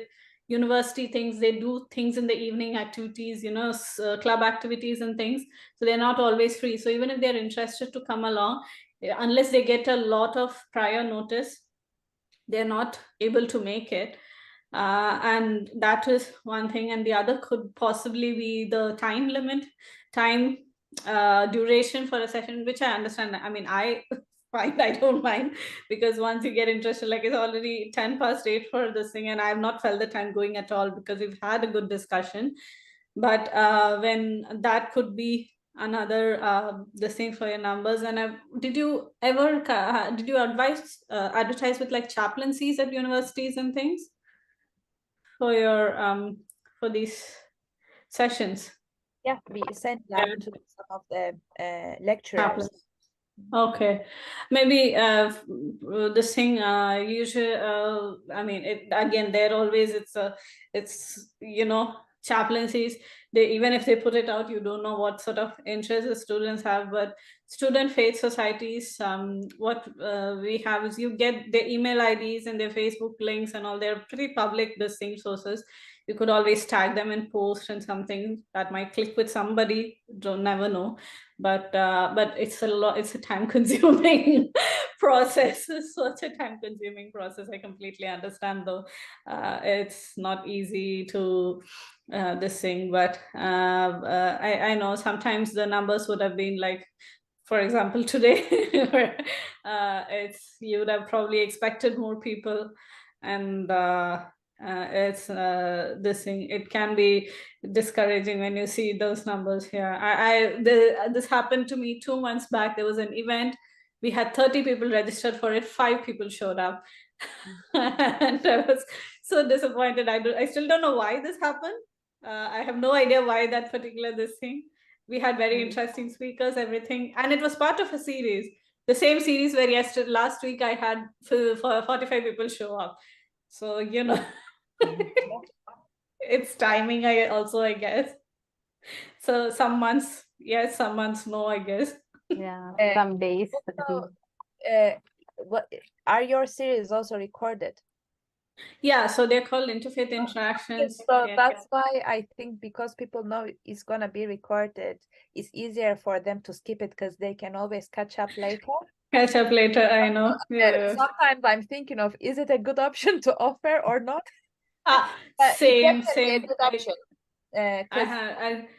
S3: university things. They do things in the evening, activities, you know, club activities and things, so they're not always free. So even if they're interested to come along, unless they get a lot of prior notice, they're not able to make it. And that is one thing. And the other could possibly be the time limit, time duration for a session, which I understand. I mean, I find I don't mind, because once you get interested, like it's already 8:10 for this thing, and I have not felt the time going at all, because we've had a good discussion. But when that could be another the same for your numbers. And did you ever did you advertise with like chaplaincies at universities and things for your for these sessions?
S5: Yeah, we sent that to some of the lecturers.
S3: Okay, maybe this thing usually I mean, it again, they're always, it's you know, chaplaincies, they, even if they put it out, you don't know what sort of interest the students have. But student faith societies, what we have is, you get their email IDs and their Facebook links and all. They're pretty public, the same sources. You could always tag them in post, and something that might click with somebody, don't never know. But it's a lot, it's a time consuming process. It's such a time consuming process. I completely understand, though. It's not easy to this thing, but I know sometimes the numbers would have been like, for example, today, it's, you would have probably expected more people. And it's this thing, it can be discouraging when you see those numbers here. This happened to me 2 months back. There was an event, we had 30 people registered for it, 5 people showed up. And I was so disappointed. I still don't know why this happened. I have no idea why that particular this thing. We had very interesting speakers, everything, and it was part of a series, the same series where last week I had for 45 people show up. So, you know, it's timing, I guess. So some months yes, some months no, I guess.
S1: Yeah, some days.
S5: So, what are your series also recorded?
S3: Yeah, so they're called interfaith interactions.
S5: So
S3: Yeah.
S5: that's why I think, because people know it's gonna be recorded, it's easier for them to skip it, because they can always catch up later.
S3: Catch up later, I know. Yeah.
S5: Sometimes I'm thinking of, is it a good option to offer or not? But it's
S3: Same.
S5: definitely a good option.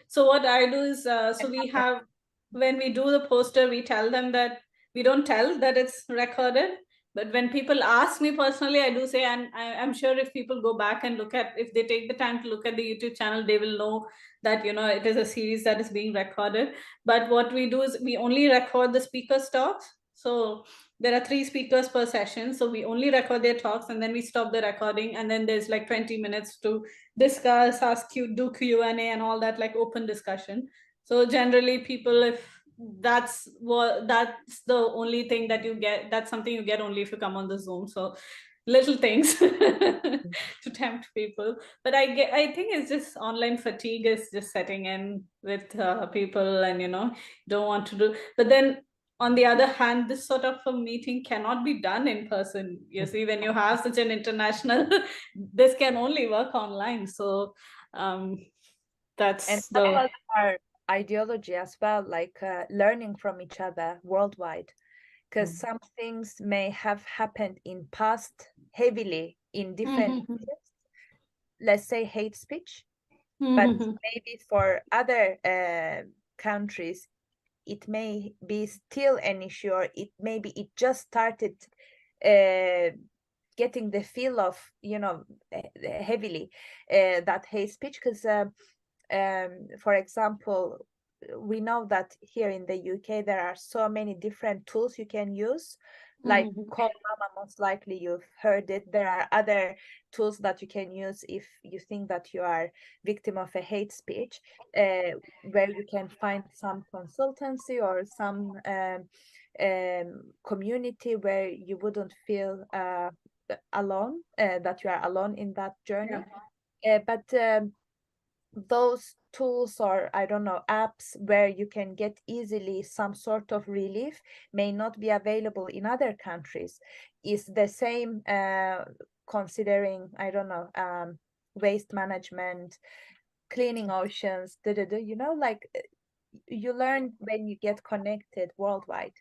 S3: So what I do is, so we have, when we do the poster, we tell them that we don't tell that it's recorded. But when people ask me personally, I do say, and I'm sure if people go back and look at, if they take the time to look at the YouTube channel, they will know that, you know, it is a series that is being recorded. But what we do is we only record the speakers' talks. So there are 3 speakers per session. So we only record their talks, and then we stop the recording. And then there's like 20 minutes to discuss, do Q&A and all that, like open discussion. So generally people, if that's the only thing that you get, that's something you get only if you come on the Zoom. So little things to tempt people. But I think it's just online fatigue is just setting in with people, and don't want to do. But then on the other hand, this sort of a meeting cannot be done in person. You see, when you have such an international, this can only work online. So that's
S5: And
S3: the
S5: that was our ideology as well, like learning from each other worldwide, because some things may have happened in past heavily in different regions, let's say hate speech, but maybe for other countries it may be still an issue, or it just started getting the feel of heavily that hate speech, because for example, we know that here in the UK there are so many different tools you can use, like Call Mama, most likely you've heard it. There are other tools that you can use if you think that you are victim of a hate speech, where you can find some consultancy or some community where you wouldn't feel alone, that you are alone in that journey. But those tools, or I don't know, apps where you can get easily some sort of relief may not be available in other countries. Is the same considering, I don't know, waste management, cleaning oceans, like you learn when you get connected worldwide.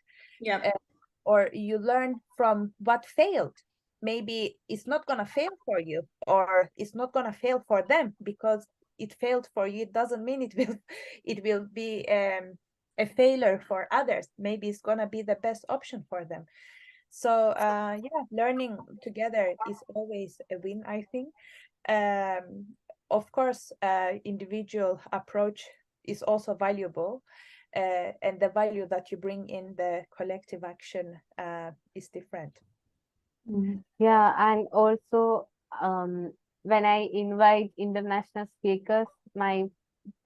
S5: Or you learn from what failed. Maybe it's not gonna fail for you, or it's not gonna fail for them. Because it failed for you, it doesn't mean it will be a failure for others. Maybe it's gonna be the best option for them. So yeah, learning together is always a win, I think. Of course, individual approach is also valuable, and the value that you bring in the collective action is different.
S1: Yeah, and also when I invite international speakers, my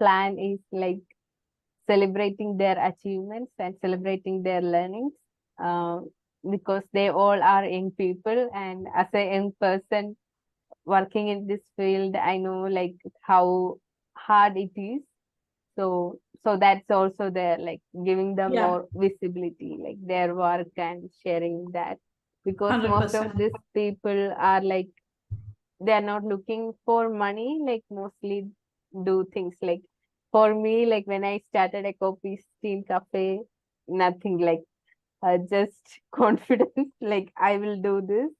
S1: plan is like celebrating their achievements and celebrating their learnings, because they all are young people, and as a young person working in this field, I know like how hard it is. So that's also there, like giving them more visibility, like their work, and sharing that, because most of
S3: 100%.
S1: these people are like, they are not looking for money, like mostly do things like, for me, like when I started EcoPeace Cafe, nothing, like just confidence, like I will do this.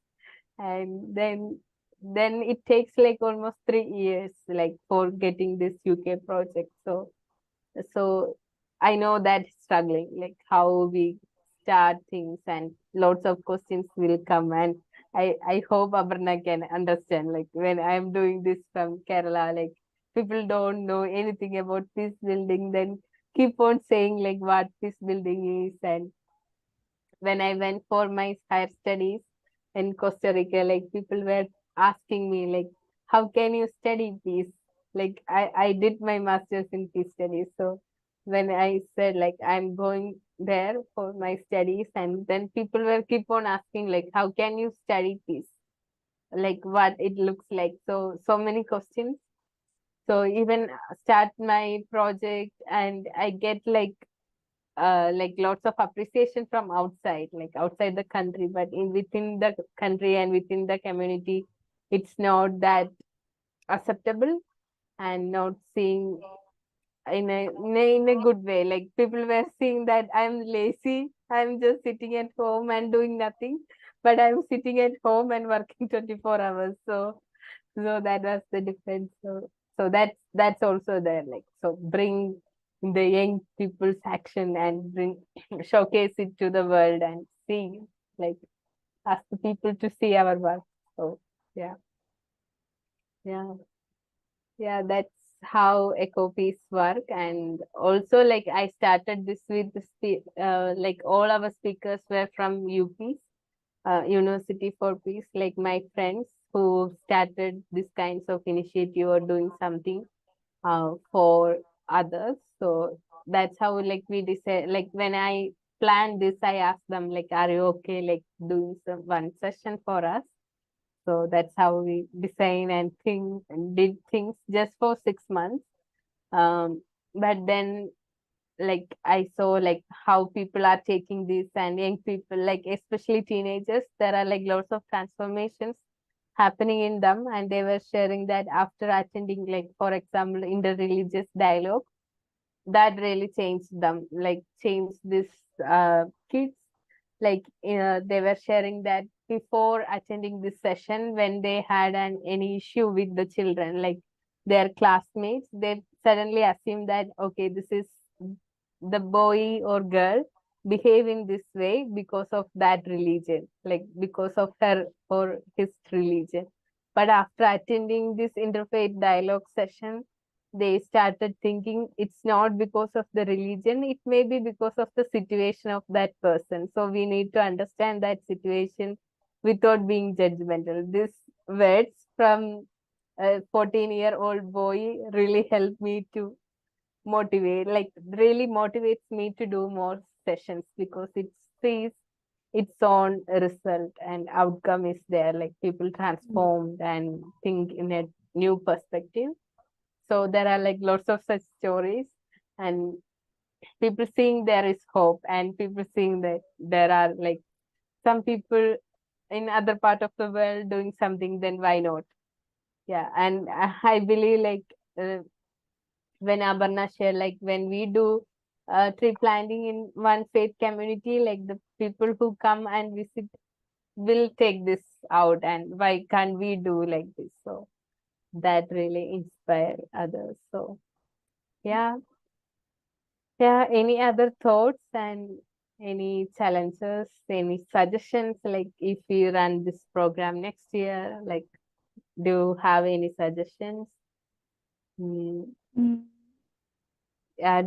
S1: And then it takes like almost 3 years, like for getting this UK project. So I know that struggling, like how we start things, and lots of questions will come. And I hope Aparna can understand, like when I'm doing this from Kerala, like people don't know anything about this building, then keep on saying like what this building is. And when I went for my higher studies in Costa Rica, like people were asking me like, how can you study peace? Like I did my master's in peace studies. So when I said like I'm going there for my studies, and then people were keep on asking like, how can you study peace? Like what it looks like. So many questions. So even start my project, and I get like lots of appreciation from outside, like outside the country, but within the country and within the community, it's not that acceptable, and not seeing in a good way. Like people were seeing that I'm lazy, I'm just sitting at home and doing nothing, but I'm sitting at home and working 24 hours. So that was the difference. So that's also there. Like, so bring the young people's action, and bring showcase it to the world, and see, like, ask the people to see our work. So yeah. That's how EcoPeace work. And also, like, I started this with like all our speakers were from UPeace, University for Peace, like my friends who started this kinds of initiative or doing something for others. So that's how, like, we decide, like when I planned this, I asked them like, are you okay like doing one session for us? So that's how we design and think and did things just for 6 months. But then like I saw like how people are taking this, and young people, like especially teenagers, there are like lots of transformations happening in them, and they were sharing that after attending, like for example, interreligious dialogue, that really changed them, like changed this kids. Like they were sharing that before attending this session, when they had any issue with the children, like their classmates, they suddenly assume that okay, this is the boy or girl behaving this way because of that religion, like because of her or his religion. But after attending this interfaith dialogue session, they started thinking it's not because of the religion, it may be because of the situation of that person. So we need to understand that situation without being judgmental. These words from a 14-year-old boy really helped me to motivate, like really motivates me to do more sessions, because it sees its own result and outcome is there, like people transformed and think in a new perspective. So there are like lots of such stories, and people seeing there is hope, and people seeing that there are like some people in other part of the world doing something, then why not? Yeah, and I believe like when Abarna shared, like when we do tree planting in one faith community, like the people who come and visit will take this out, and why can't we do like this? So that really inspire others. So yeah. Yeah, any other thoughts and any challenges, any suggestions, like if we run this program next year, like do you have any suggestions? Mm,
S2: Mm.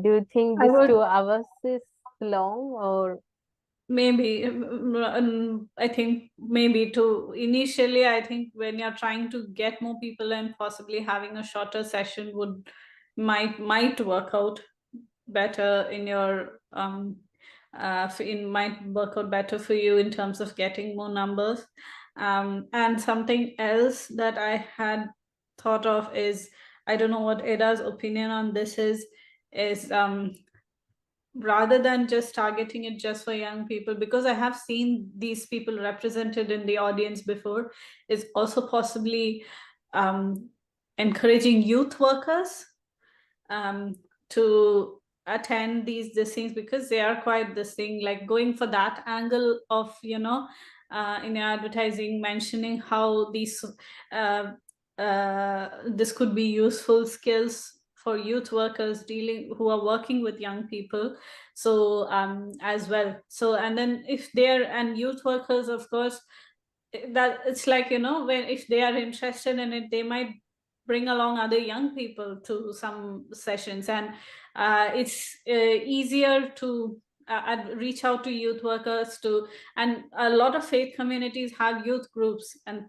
S1: do you think
S3: I
S1: this
S3: would
S1: 2 hours is long, or
S3: maybe I think maybe to initially, I think when you're trying to get more people and possibly having a shorter session would might work out better in your might work out better for you in terms of getting more numbers. And something else that I had thought of is, I don't know what Eda's opinion on this is rather than just targeting it just for young people, because I have seen these people represented in the audience before, is also possibly encouraging youth workers to attend these things, because they are quite this thing, like going for that angle of, in advertising, mentioning how these this could be useful skills for youth workers who are working with young people. So as well, so and then if they're and youth workers, of course, that it's like, when if they are interested in it, they might bring along other young people to some sessions, and it's easier to reach out to youth workers and a lot of faith communities have youth groups, and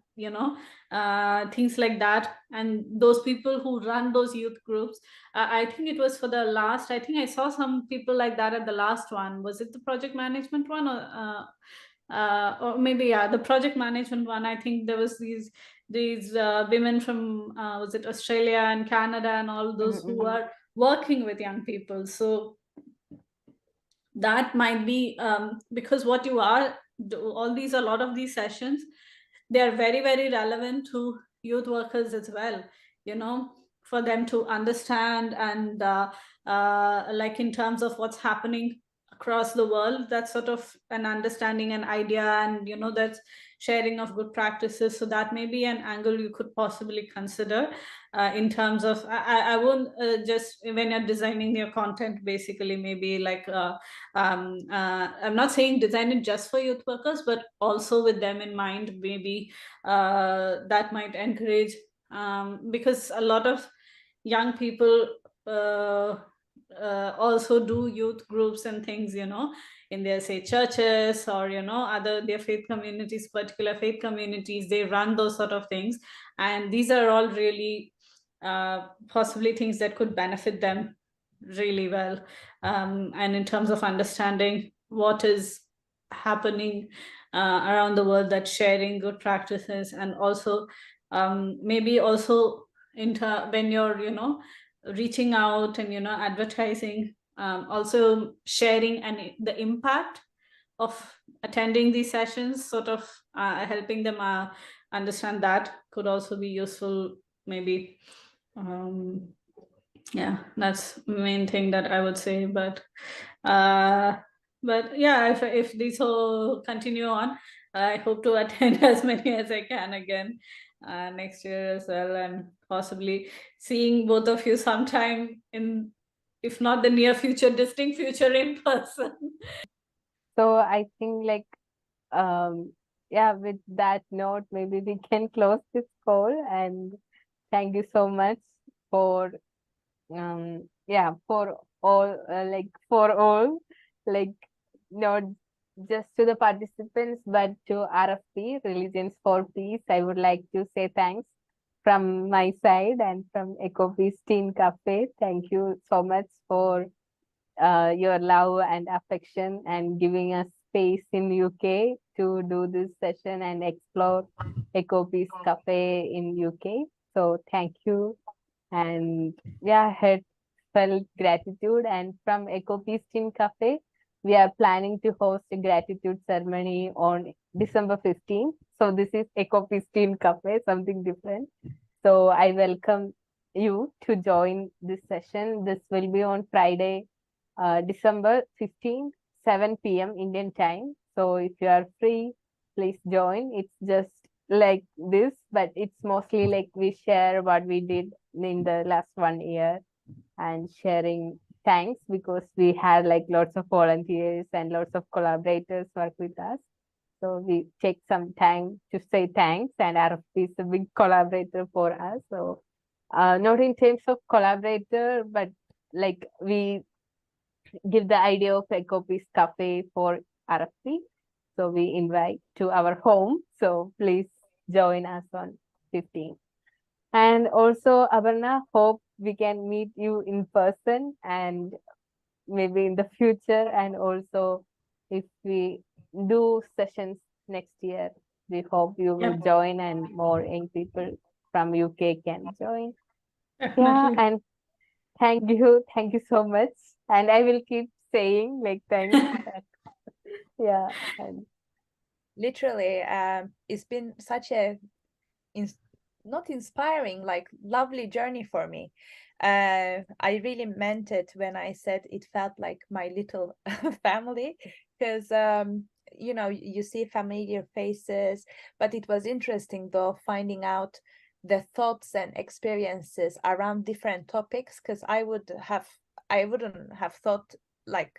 S3: things like that, and those people who run those youth groups, I think it was for the last, I think I saw some people like that at the last one. Was it the project management one, or maybe, yeah, the project management one? I think there was these women from was it Australia and Canada and all those who are working with young people. So that might be because what you are all these, a lot of these sessions, they are very, very relevant to youth workers as well, for them to understand, and like in terms of what's happening across the world, that's sort of an understanding and idea, and that's sharing of good practices. So that may be an angle you could possibly consider in terms of, I won't just when you're designing your content, basically, maybe like I'm not saying design it just for youth workers, but also with them in mind, maybe that might encourage, because a lot of young people also do youth groups and things, in their, say, churches, or other their faith communities, particular faith communities, they run those sort of things, and these are all really possibly things that could benefit them really well, and in terms of understanding what is happening around the world that's sharing good practices, and also maybe also when you're reaching out and advertising, also sharing and the impact of attending these sessions, sort of helping them understand that could also be useful, maybe. Yeah, that's the main thing that I would say. But yeah, if these all continue on, I hope to attend as many as I can again next year as well, and possibly seeing both of you sometime in, if not the near future, distant future, in person.
S1: So I think like yeah, with that note, maybe we can close this call, and thank you so much for yeah, for all like not just to the participants but to RFP, Religions for Peace. I would like to say thanks from my side and from EcoPeace Teen Cafe. Thank you so much for your love and affection and giving us space in UK to do this session and explore EcoPeace Cafe in UK. So thank you. And yeah, heartfelt gratitude. And from EcoPeace Teen Cafe, we are planning to host a gratitude ceremony on December 15th. So this is EcoPeace Teen Cafe, something different. So I welcome you to join this session. This will be on Friday, December 15th, 7 p.m. Indian time. So if you are free, please join. It's just like this, but it's mostly like we share what we did in the last 1 year and sharing thanks, because we had like lots of volunteers and lots of collaborators work with us. So we take some time to say thanks, and RFP is a big collaborator for us. So not in terms of collaborator, but like we give the idea of EcoPeace Cafe for RFP. So we invite to our home. So please join us on 15th. And also, Abarna, hope we can meet you in person and maybe in the future. And also, if we do sessions next year, we hope you will join and more young people from UK can join. Yeah, and thank you so much. And I will keep saying like thanks. Yeah. And
S5: Literally, it's been such a not inspiring, like lovely journey for me. I really meant it when I said it felt like my little family, because you see familiar faces, but it was interesting though finding out the thoughts and experiences around different topics, because I wouldn't have thought like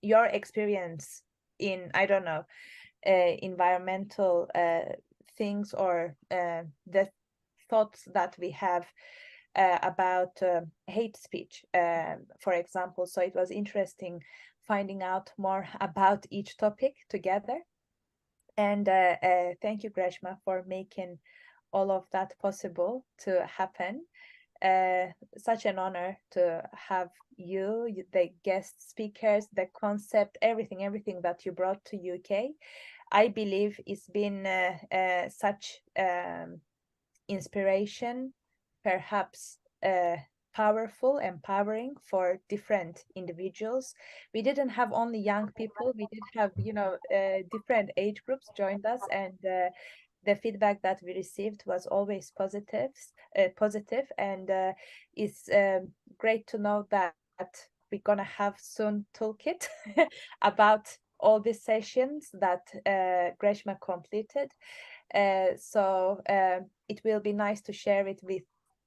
S5: your experience in, I don't know, environmental things, or the thoughts that we have about hate speech, for example. So it was interesting finding out more about each topic together. And thank you, Greshma, for making all of that possible to happen. Such an honor to have you, the guest speakers, the concept, everything that you brought to UK. I believe it's been such inspiration, perhaps powerful, empowering for different individuals. We didn't have only young people, we did have different age groups joined us, and the feedback that we received was always positive, and it's great to know that we're gonna have soon toolkit about all these sessions that Greshma completed. So it will be nice to share it with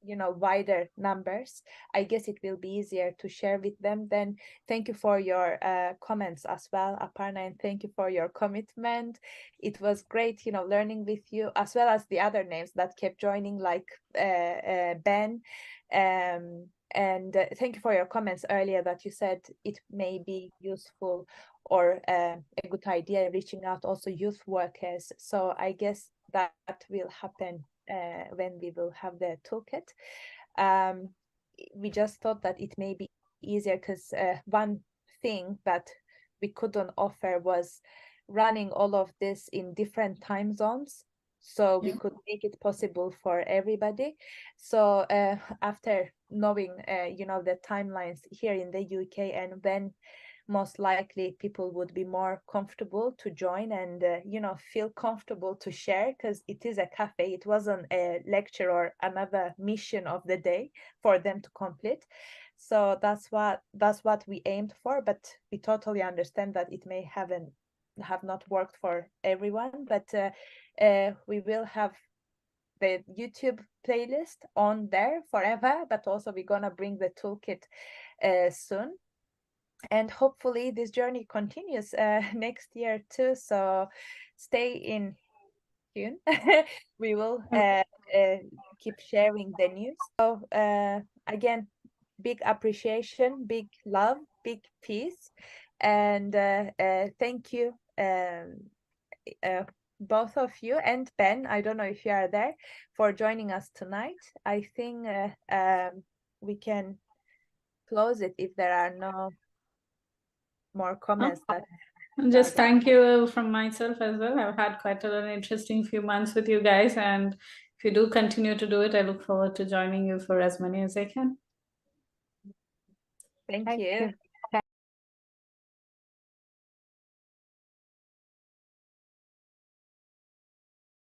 S5: wider numbers. I guess it will be easier to share with them. Then thank you for your comments as well, Aparna, and thank you for your commitment. It was great learning with you, as well as the other names that kept joining, like Ben. And thank you for your comments earlier that you said it may be useful or a good idea reaching out also youth workers. So I guess that will happen when we will have the toolkit. We just thought that it may be easier, because one thing that we couldn't offer was running all of this in different time zones, so we could make it possible for everybody. So after knowing, the timelines here in the UK and when most likely people would be more comfortable to join and feel comfortable to share, because it is a cafe. It wasn't a lecture or another mission of the day for them to complete. So that's what we aimed for, but we totally understand that it may have not worked for everyone. But we will have the YouTube playlist on there forever, but also we're gonna bring the toolkit soon. And hopefully this journey continues next year too. So stay in tune. We will keep sharing the news. So again, big appreciation, big love, big peace, and thank you, both of you, and Ben, I don't know if you are there, for joining us tonight. I think we can close it if there are no more comments.
S3: Just thank you from myself as well. I've had quite an interesting few months with you guys, and if you do continue to do it, I look forward to joining you for as many as I can.
S5: Thank you.